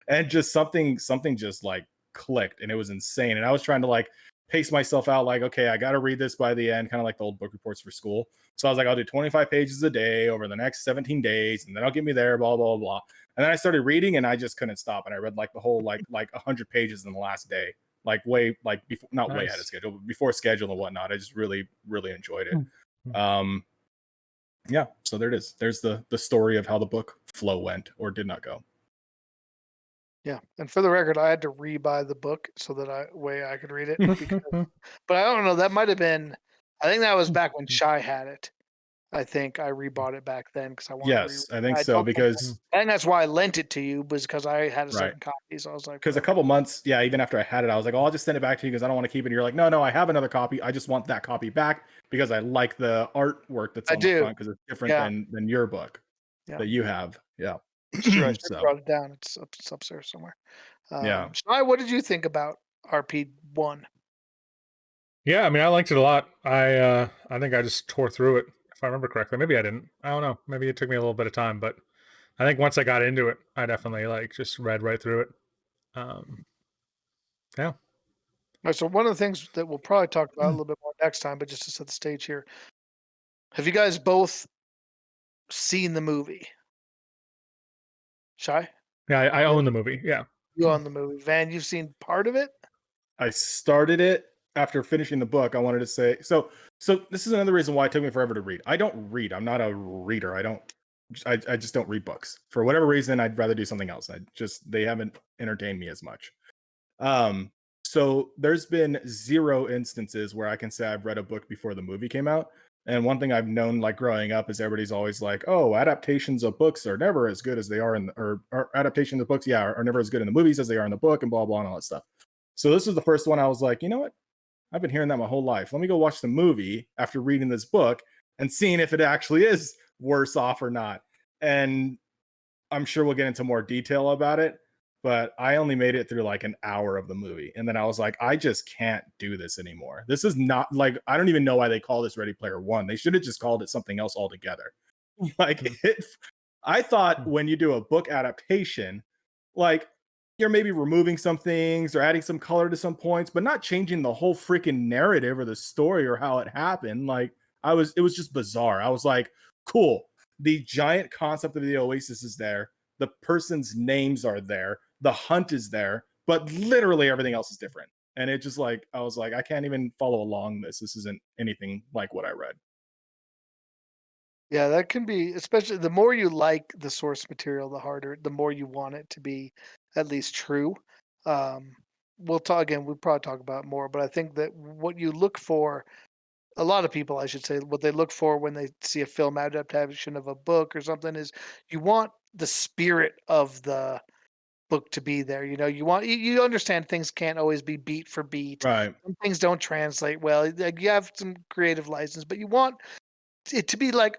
And just something just like clicked, and it was insane. And I was trying to like pace myself out, like, okay, I got to read this by the end, kind of like the old book reports for school. So I was like, I'll do 25 pages a day over the next 17 days, and then I'll get me there, blah, blah, blah. And then I started reading, and I just couldn't stop. And I read like the whole, like 100 pages in the last day, like way, like before, not way ahead of schedule, but before schedule and whatnot. I just really, really enjoyed it. Yeah, so there it is. There's the story of how the book flow went or did not go. Yeah, and for the record, I had to rebuy the book so that I could read it. Because, but I don't know. That might have been. I think that was back when Shai had it. I think I rebought it back then because I wanted. Yes, I think so because. And that's why I lent it to you was because I had a certain copy. So I was like, because a couple months, yeah, even after I had it, I was like, oh, I'll just send it back to you because I don't want to keep it. And you're like, no, I have another copy. I just want that copy back because I like the artwork that's on the front because it's different than your book that you have. Yeah. Sure, I brought it down. It's upstairs somewhere. Shai, what did you think about RP1? Yeah, I mean, I liked it a lot. I think I just tore through it, if I remember correctly. Maybe I didn't. I don't know. Maybe it took me a little bit of time, but I think once I got into it, I definitely like just read right through it. Yeah. All right, so one of the things that we'll probably talk about a little bit more next time, but just to set the stage here, have you guys both seen the movie? Shy, Yeah, I own the movie. Yeah. you own the movie. Van, you've seen part of it. I started it after finishing the book. I wanted to say so. So this is another reason why it took me forever to read. I don't read. I'm not a reader. I just don't read books for whatever reason. I'd rather do something else. They haven't entertained me as much. So there's been 0 instances where I can say I've read a book before the movie came out. And one thing I've known, like growing up, is everybody's always like, "Oh, adaptations of books are never as good as they are or adaptations of books, yeah, are never as good in the movies as they are in the book," and blah blah and all that stuff. So this was the first one I was like, you know what? I've been hearing that my whole life. Let me go watch the movie after reading this book and seeing if it actually is worse off or not. And I'm sure we'll get into more detail about it, but I only made it through like an hour of the movie. And then I was like, I just can't do this anymore. This is not like, I don't even know why they call this Ready Player One. They should have just called it something else altogether. Like, I thought when you do a book adaptation, like, you're maybe removing some things or adding some color to some points, but not changing the whole freaking narrative or the story or how it happened. Like, it was just bizarre. I was like, cool. The giant concept of the Oasis is there. The person's names are there. The hunt is there, but literally everything else is different. And it just like, I was like, I can't even follow along this. This isn't anything like what I read. Yeah, that can be, especially the more you like the source material, the harder, the more you want it to be at least true. Um, we'll talk again, we'll probably talk about it more, but I think that what you look for, a lot of people, I should say, what they look for when they see a film adaptation of a book or something is you want the spirit of the book to be there. You know, you understand things can't always be beat for beat. Right. Some things don't translate well. Like, you have some creative license, but you want it to be like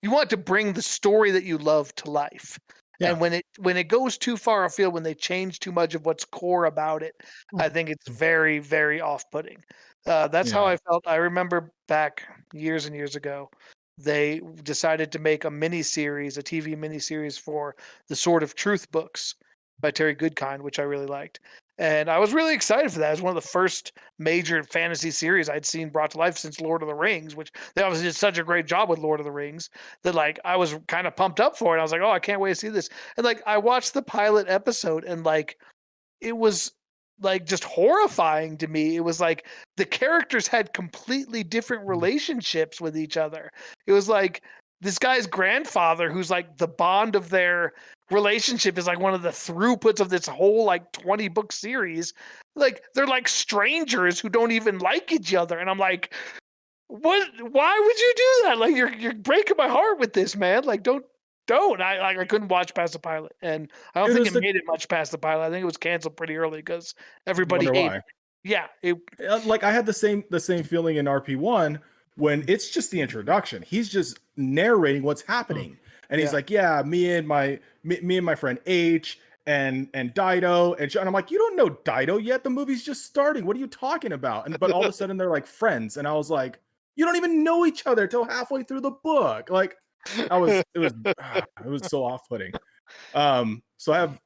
you want to bring the story that you love to life. Yeah. And when it goes too far afield, when they change too much of what's core about it, I think it's very, very off-putting. That's how Yeah. I felt. I remember back years and years ago, they decided to make a mini-series, a TV mini-series for the Sword of Truth books by Terry Goodkind, which I really liked. And I was really excited for that. It was one of the first major fantasy series I'd seen brought to life since Lord of the Rings, which they obviously did such a great job with Lord of the Rings that like I was kind of pumped up for it. I was like, oh, I can't wait to see this. And like I watched the pilot episode and like it was like just horrifying to me. It was like the characters had completely different relationships with each other. It was like this guy's grandfather, who's like the bond of their relationship, is like one of the throughputs of this whole like 20 book series. Like they're like strangers who don't even like each other. And I'm like, what? Why would you do that? Like you're breaking my heart with this, man. Like don't. I couldn't watch past the pilot, and I don't think it made it much past the pilot. I think it was canceled pretty early because everybody Wonder hated why. it. Yeah, Like I had the same feeling in RP1 when it's just the introduction. He's just narrating what's happening, and he's Yeah. like, "Yeah, me and my friend H and Dido and I'm like, "You don't know Dido yet. The movie's just starting. What are you talking about?" And but all of a sudden they're like friends, and I was like, "You don't even know each other till halfway through the book." Like, it was so off-putting. So I have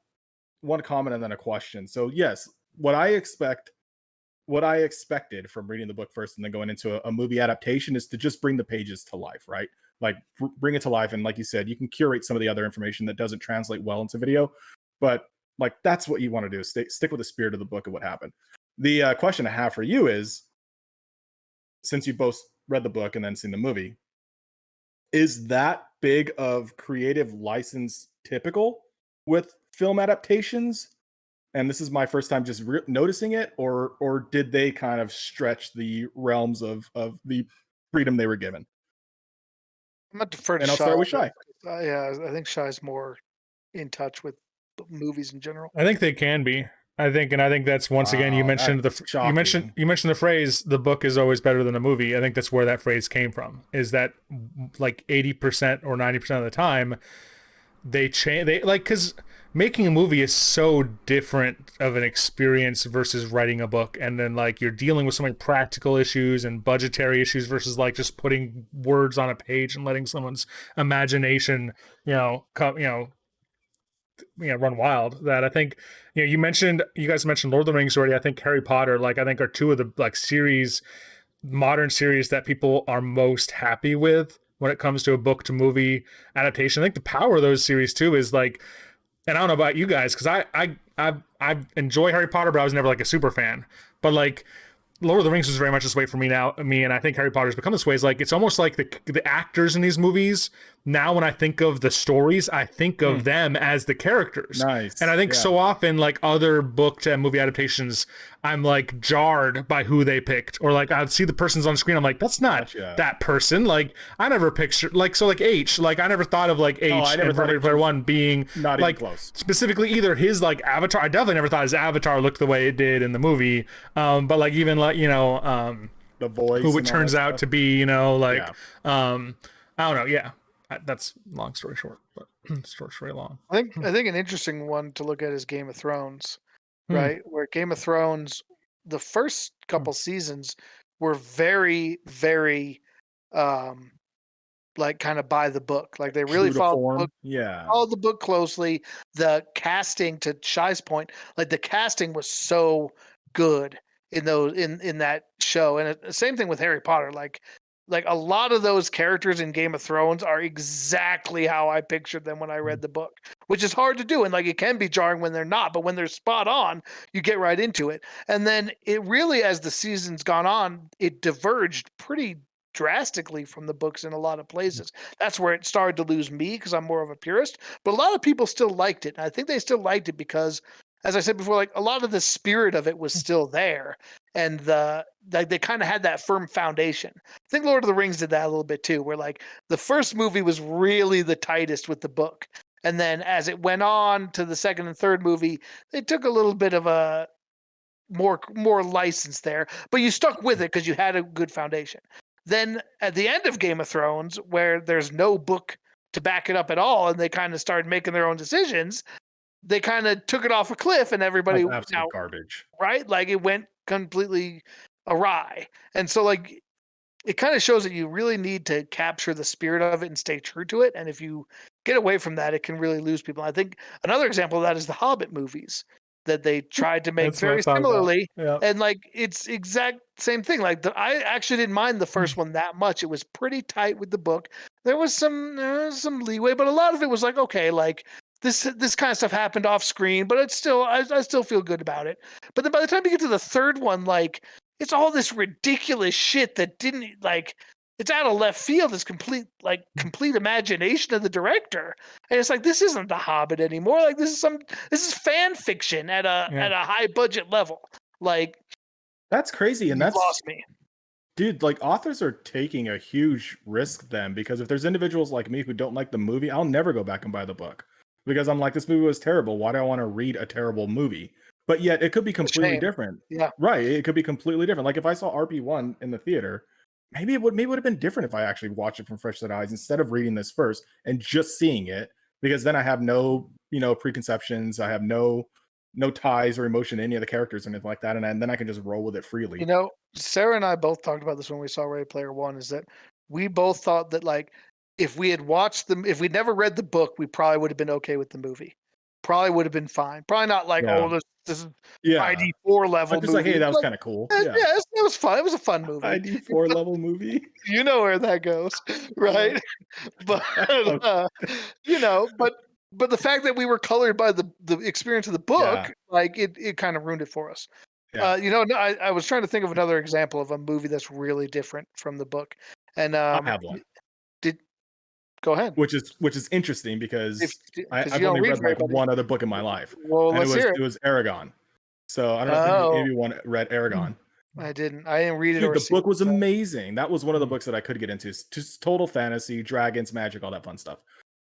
one comment and then a question. So yes, what I expected from reading the book first and then going into a movie adaptation is to just bring the pages to life, right? Like bring it to life. And like you said, you can curate some of the other information that doesn't translate well into video, but like that's what you want to do. Stick with the spirit of the book of what happened. The question I have for you is, since you both read the book and then seen the movie, is that big of creative license typical with film adaptations? And this is my first time just noticing it, or did they kind of stretch the realms of the freedom they were given? I'm gonna defer to And I'll Shy. start with Shy. Yeah, I think Shy's more in touch with movies in general. I think they can be. I think that's once again you Wow, mentioned that's shocking. you mentioned the phrase the book is always better than a movie. I think that's where that phrase came from. Is that like 80% or 90% of the time they change, they like, because making a movie is so different of an experience versus writing a book, and then like you're dealing with so many practical issues and budgetary issues versus like just putting words on a page and letting someone's imagination, run wild. That I think, you guys mentioned Lord of the Rings already. I think Harry Potter, like, I think are two of the like modern series that people are most happy with when it comes to a book to movie adaptation. I think the power of those series too is like, and I don't know about you guys, because I enjoy Harry Potter, but I was never like a super fan. But like Lord of the Rings is very much this way for me, and I think Harry Potter's become this way. Is like, it's almost like the actors in these movies now. When I think of the stories, I think of them as the characters. Nice. And I think so often, like other book to movie adaptations, I'm like jarred by who they picked, or like I'd see the person's on screen, I'm like, that's not that person. Like I never pictured, like, so like H, like I never thought of like H in Ready Player One being not like even close. Specifically either his like avatar. I definitely never thought his avatar looked the way it did in the movie. But like even like the voice, who it turns out to be, I don't know. Yeah, that's long story short, but story long. I think an interesting one to look at is Game of Thrones, right? Where Game of Thrones, the first couple seasons were very, very, like kind of by the book. Like they really followed the book closely. The casting, to Shai's point, like the casting was so good in that show, and the same thing with Harry Potter. Like a lot of those characters in Game of Thrones are exactly how I pictured them when I read the book, which is hard to do. And like, it can be jarring when they're not, but when they're spot on, you get right into it. And then it really, as the season's gone on, it diverged pretty drastically from the books in a lot of places. That's where it started to lose me, because I'm more of a purist, but a lot of people still liked it. And I think they still liked it because, as I said before, like a lot of the spirit of it was still there, and they kind of had that firm foundation. I think Lord of the Rings did that a little bit too, where like the first movie was really the tightest with the book, and then as it went on to the second and third movie, they took a little bit of a more license there, but you stuck with it because you had a good foundation. Then at the end of Game of Thrones, where there's no book to back it up at all, and they kind of started making their own decisions, they kind of took it off a cliff, and everybody absolute garbage, right? Like it went completely awry. And so like it kind of shows that you really need to capture the spirit of it and stay true to it. And if you get away from that, it can really lose people. I think another example of that is the Hobbit movies that they tried to make very similarly. Yeah. And like it's exact same thing. Like I actually didn't mind the first one that much. It was pretty tight with the book. There was some leeway, but a lot of it was like, okay, like this kind of stuff happened off screen, but it's still I still feel good about it. But then by the time you get to the third one, like it's all this ridiculous shit that didn't, like, it's out of left field. It's complete imagination of the director, and it's like, this isn't The Hobbit anymore. Like this is fan fiction at a high budget level. Like that's crazy, and that's lost me. Dude, like authors are taking a huge risk then, because if there's individuals like me who don't like the movie, I'll never go back and buy the book. Because I'm like, this movie was terrible. Why do I want to read a terrible movie? But yet it could be completely different. Yeah. Right. It could be completely different. Like if I saw RP1 in the theater, maybe it would have been different if I actually watched it from fresh set eyes instead of reading this first and just seeing it, because then I have no, preconceptions. I have no ties or emotion to any of the characters or anything like that. And then I can just roll with it freely. Sarah and I both talked about this when we saw Ready Player One, is that we both thought that like if we had watched them, if we'd never read the book, we probably would have been okay with the movie. Probably would have been fine. Probably not like, this is ID4 level. I'm just movie. like, hey, that was kind of cool. It was fun. It was a fun movie. ID4 level movie. You know where that goes, right? But but the fact that we were colored by the experience of the book, like it kind of ruined it for us. Yeah. I was trying to think of another example of a movie that's really different from the book, and I have one. Go ahead. Which is interesting because I've you only read like one other book in my life. Well, let's hear it. It was Aragon. So I don't know if anyone read Aragon. I didn't read it. Dude, the book was amazing. That was one of the books that I could get into. Just total fantasy, dragons, magic, all that fun stuff.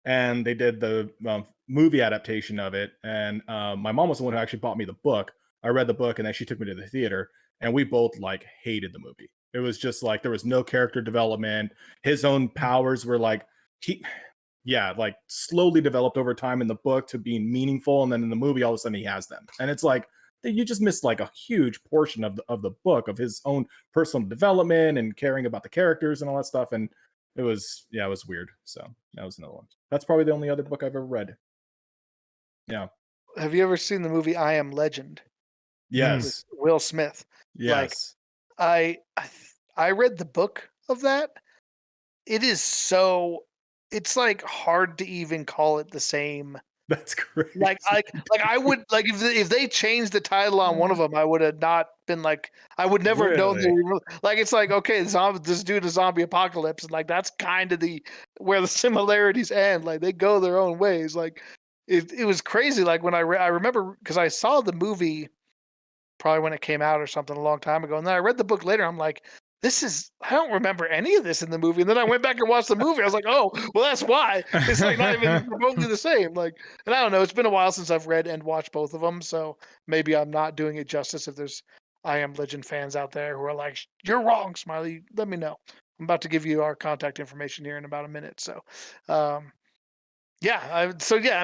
And they did the movie adaptation of it. And my mom was the one who actually bought me the book. I read the book and then she took me to the theater. And we both like hated the movie. It was just like there was no character development. His own powers were like like slowly developed over time in the book to being meaningful, and then in the movie all of a sudden he has them, and it's like you just missed like a huge portion of the book of his own personal development and caring about the characters and all that stuff. And it was weird. So that was another one. That's probably the only other book I've ever read. Yeah. Have you ever seen the movie I Am Legend? Yes. With Will Smith. Yes. Like I read the book of that. It is so, it's like hard to even call it the same. That's great. Like I would like if they changed the title on one of them, I would have not been like, I would never have known. Like it's like, okay, this dude is zombie apocalypse, and like that's kind of where the similarities end. Like they go their own ways. Like it was crazy. Like when I remember, because I saw the movie probably when it came out or something a long time ago, and then I read the book later. I'm like, I don't remember any of this in the movie. And then I went back and watched the movie. I was like, oh, well, that's why. It's like not even remotely the same. Like, and I don't know. It's been a while since I've read and watched both of them. So maybe I'm not doing it justice. If there's I Am Legend fans out there who are like, you're wrong, Smiley, let me know. I'm about to give you our contact information here in about a minute. So, I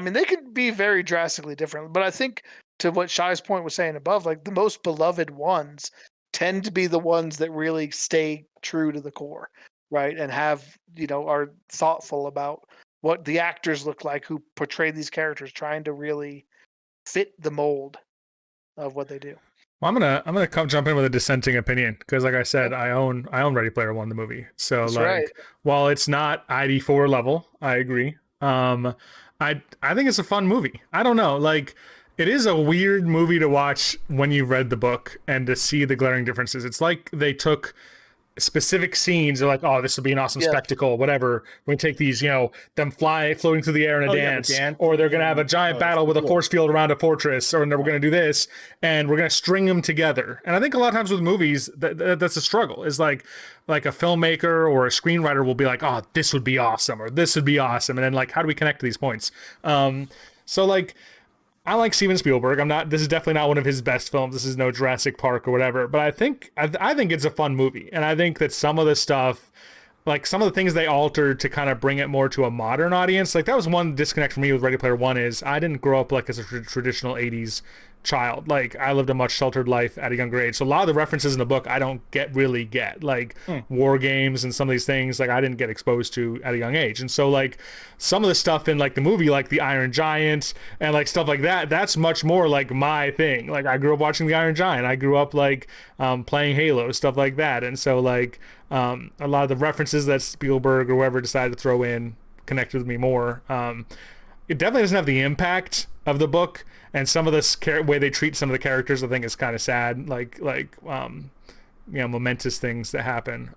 mean, they could be very drastically different. But I think to what Shai's point was saying above, like the most beloved ones tend to be the ones that really stay true to the core, right? And are thoughtful about what the actors look like who portray these characters, trying to really fit the mold of what they do. Well, I'm gonna jump in with a dissenting opinion because, like I said, I own Ready Player One, the movie. So That's like, right. while it's not ID4 level, I agree. I think it's a fun movie. I don't know, like. It is a weird movie to watch when you've read the book and to see the glaring differences. It's like they took specific scenes. They're like, oh, this will be an awesome spectacle, whatever. We're going to take these, them floating through the air in a dance, or they're going to have a giant battle with a force field around a fortress, or we're going to do this, and we're going to string them together. And I think a lot of times with movies, that's a struggle. Is like a filmmaker or a screenwriter will be like, oh, this would be awesome, or this would be awesome. And then like, how do we connect to these points? So like, I like Steven Spielberg. This is definitely not one of his best films. This is no Jurassic Park or whatever. But I think it's a fun movie, and I think that some of the stuff, like some of the things they altered to kind of bring it more to a modern audience, like that was one disconnect for me with Ready Player One. Is I didn't grow up like as a traditional '80s child. Like I lived a much sheltered life at a younger age. So a lot of the references in the book I don't really get. Like war games and some of these things like I didn't get exposed to at a young age. And so like some of the stuff in like the movie, like the Iron Giant and like stuff like that, that's much more like my thing. Like I grew up watching the Iron Giant. I grew up like playing Halo, stuff like that. And so like a lot of the references that Spielberg or whoever decided to throw in connected with me more. It definitely doesn't have the impact of the book, and some of this way they treat some of the characters I think is kind of sad, like momentous things that happen.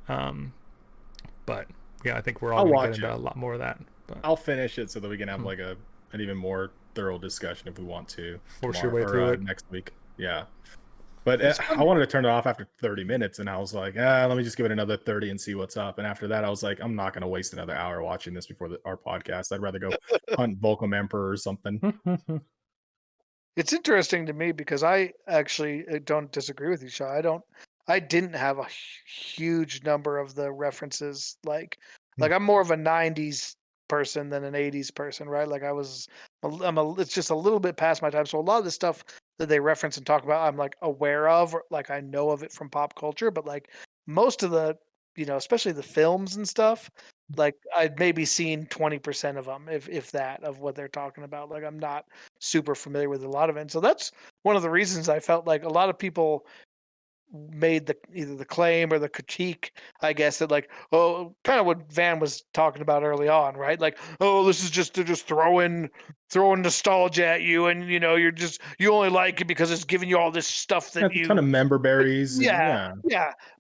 But yeah, I think we're all going to get into a lot more of that. But I'll finish it so that we can have like an even more thorough discussion if we want to. Force your way through it next week. Yeah. But I wanted to turn it off after 30 minutes, and I was like, let me just give it another 30 and see what's up. And after that, I was like, I'm not going to waste another hour watching this before our podcast. I'd rather go hunt Volcom Emperor or something. It's interesting to me because I actually don't disagree with you, Shai. I didn't have a huge number of the references. Like I'm more of a 90s person than an 80s person, right? Like it's just a little bit past my time. So a lot of the stuff that they reference and talk about, I'm like aware of, or like I know of it from pop culture, but like most of the, especially the films and stuff, like I'd maybe seen 20% of them, if that, of what they're talking about. Like I'm not super familiar with a lot of it. And so that's one of the reasons I felt like a lot of people made either the claim or the critique, I guess, that like, oh, kind of what Van was talking about early on, right? Like, oh, this is they're just throwing nostalgia at you, and you only like it because it's giving you all this stuff that a ton of member berries. Yeah.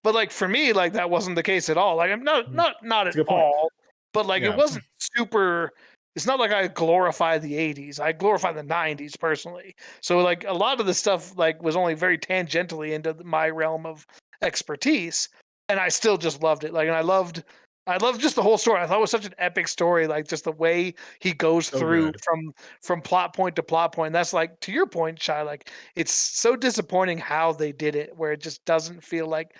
But like for me, like that wasn't the case at all. Like I'm not at all. But like it wasn't super. It's not like I glorify the 80s. I glorify the 90s personally. So like a lot of the stuff like was only very tangentially into my realm of expertise, and I still just loved it. Like, and I loved just the whole story. I thought it was such an epic story. Like just the way he goes through from plot point to plot point. And that's like, to your point, Shai, like it's so disappointing how they did it, where it just doesn't feel like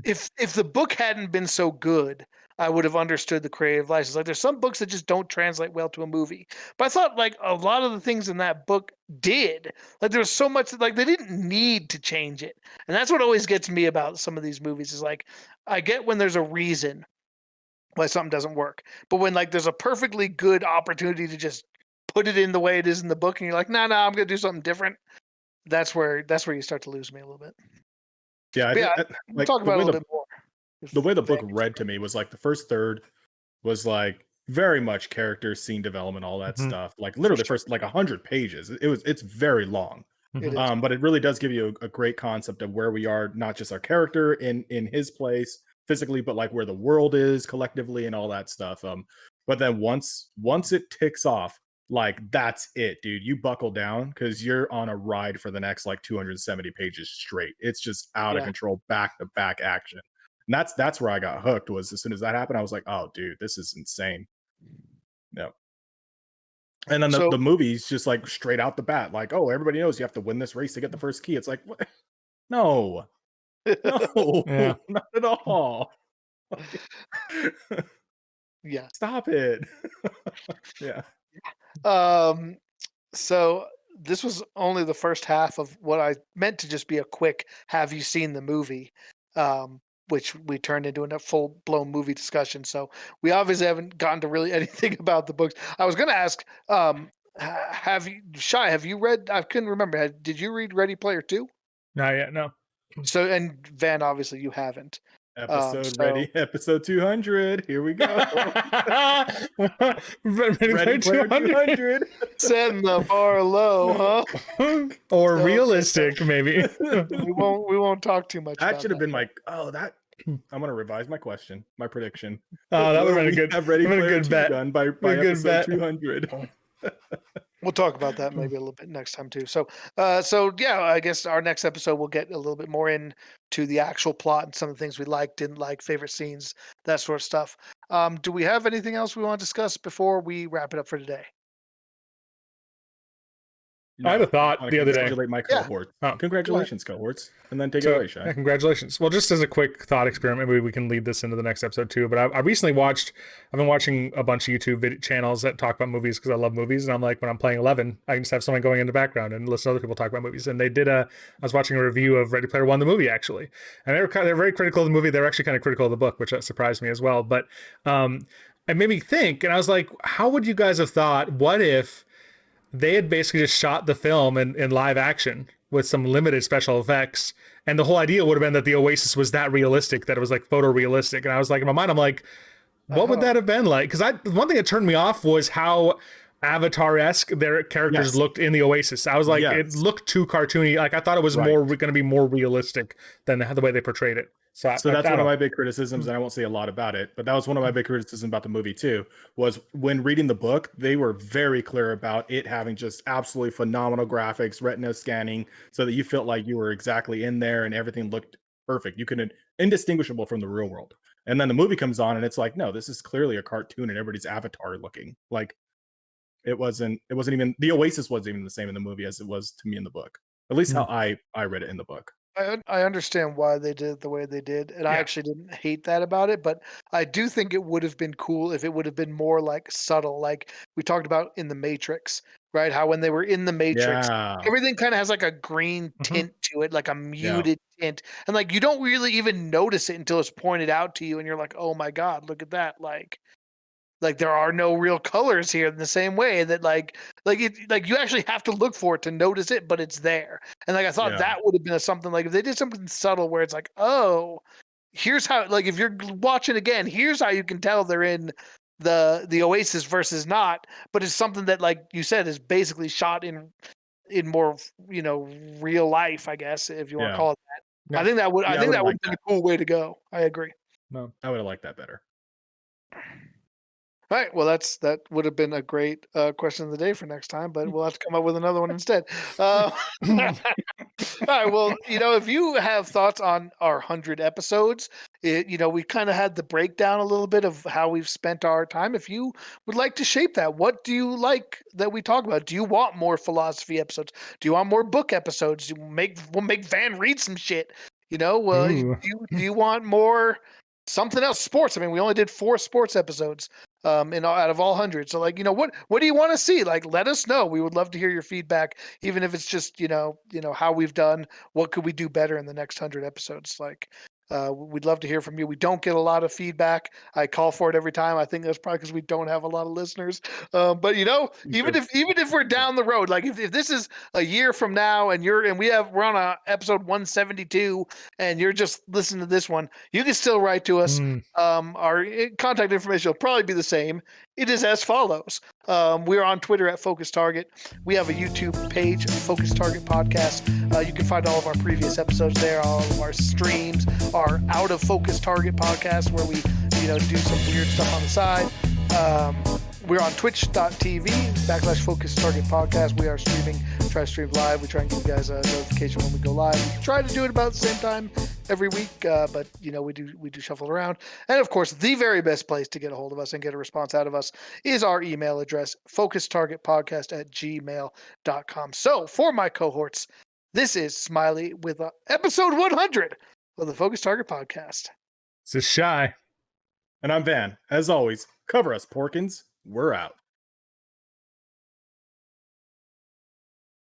if the book hadn't been so good, I would have understood the creative license. Like there's some books that just don't translate well to a movie. But I thought like a lot of the things in that book did. Like there was so much like they didn't need to change it. And that's what always gets me about some of these movies is like I get when there's a reason why something doesn't work. But when like there's a perfectly good opportunity to just put it in the way it is in the book and you're like, nah, I'm gonna do something different. That's where you start to lose me a little bit. Yeah, But yeah, we'll like talk about it a little bit more. the way the book read to me was like the first third was like very much character, scene development, all that stuff. Like literally the first like 100 pages. It's very long. It is. But it really does give you a great concept of where we are, not just our character in his place physically, but like where the world is collectively and all that stuff. But then once it ticks off, like that's it, dude. You buckle down because you're on a ride for the next like 270 pages straight. It's just out of control, back to back action. And that's where I got hooked. Was as soon as that happened, I was like, oh, dude, this is insane. No. And then the movie's just like straight out the bat, like, oh, everybody knows you have to win this race to get the first key. It's like, what? No, not at all. Yeah. Stop it. Yeah. So this was only the first half of what I meant to just be a quick have you seen the movie, which we turned into a full-blown movie discussion. So we obviously haven't gotten to really anything about the books. I was going to ask, have you read, I couldn't remember, did you read Ready Player 2? Not yet, no. So, and Van, obviously you haven't. Ready, episode 200. Here we go. Ready Player 200. Setting the bar low, huh? Or realistic, maybe. we won't talk too much. That should have been like, that. I'm gonna revise my prediction. Oh, that would have been a good. Have Ready Player good 2 bet. done by episode 200. We'll talk about that maybe a little bit next time too. So yeah, I guess our next episode we'll get a little bit more into the actual plot and some of the things we liked, didn't like, favorite scenes, that sort of stuff. Do we have anything else we want to discuss before we wrap it up for today? I had a thought the other day. Congratulate my cohort. Yeah. Congratulations, cohorts. And then take it away, Shai. Yeah, congratulations. Well, just as a quick thought experiment, maybe we can lead this into the next episode too. But I recently I've been watching a bunch of YouTube channels that talk about movies because I love movies. And I'm like, when I'm playing 11, I can just have someone going in the background and listen to other people talk about movies. And I was watching a review of Ready Player One, the movie, actually. And they're very critical of the movie. They're actually kind of critical of the book, which surprised me as well. But it made me think, and I was like, how would you guys have thought, what if they had basically just shot the film in live action with some limited special effects, and the whole idea would have been that the Oasis was that realistic, that it was like photorealistic. And I was like, in my mind, I'm like, what would that have been like? Because one thing that turned me off was how Avatar-esque their characters looked in the Oasis. I was like, it looked too cartoony. Like I thought it was more going to be more realistic than the way they portrayed it. So that's one of my big criticisms, and I won't say a lot about it, but that was one of my big criticisms about the movie too, was when reading the book, they were very clear about it having just absolutely phenomenal graphics, retina scanning, so that you felt like you were exactly in there and everything looked perfect. You couldn't, indistinguishable from the real world. And then the movie comes on and it's like, no, this is clearly a cartoon and everybody's Avatar looking. Like it wasn't even, the Oasis wasn't even the same in the movie as it was to me in the book. At least how I read it in the book. I understand why they did it the way they did, and I actually didn't hate that about it, but I do think it would have been cool if it would have been more like subtle, like we talked about in the Matrix, right? How when they were in the Matrix, everything kind of has like a green tint to it, like a muted tint, and like you don't really even notice it until it's pointed out to you, and you're like, oh my god, look at that, like there are no real colors here in the same way that like you actually have to look for it to notice it, but it's there. And like I thought that would have been something like if they did something subtle where it's like, oh, here's how, like if you're watching again, here's how you can tell they're in the Oasis versus not, but it's something that, like you said, is basically shot in more, real life, I guess, if you want to call it that. Yeah. I think that would have been a cool way to go. I agree. No, I would have liked that better. All right. Well, that would have been a great question of the day for next time, but we'll have to come up with another one instead. All right. Well, if you have thoughts on our 100 episodes, we kind of had the breakdown a little bit of how we've spent our time. If you would like to shape that, what do you like that we talk about? Do you want more philosophy episodes? Do you want more book episodes? We'll make Van read some shit. Do you want more something else, sports. I mean, we only did 4 sports episodes out of all 100. So like, what do you want to see? Like, let us know. We would love to hear your feedback, even if it's just, how we've done, what could we do better in the next 100 episodes? Like, we'd love to hear from you. We don't get a lot of feedback. I call for it every time. I think that's probably because we don't have a lot of listeners. But even if we're down the road, like if this is a year from now and we're on episode 172 and you're just listening to this one, you can still write to us. Our contact information will probably be the same. It is as follows. We're on Twitter at Focus Target. We have a YouTube page, Focus Target Podcast. You can find all of our previous episodes there, all of our streams, our Out of Focus Target podcast, where we, do some weird stuff on the side. We're on twitch.tv /Focus Target Podcast. We are streaming, try to stream live. We try and give you guys a notification when we go live. We try to do it about the same time every week, but we do shuffle it around. And of course, the very best place to get a hold of us and get a response out of us is our email address, focustargetpodcast@gmail.com. So for my cohorts, this is Smiley with episode 100 of the Focus Target Podcast. This is Shy. And I'm Van. As always, cover us, Porkins. We're out.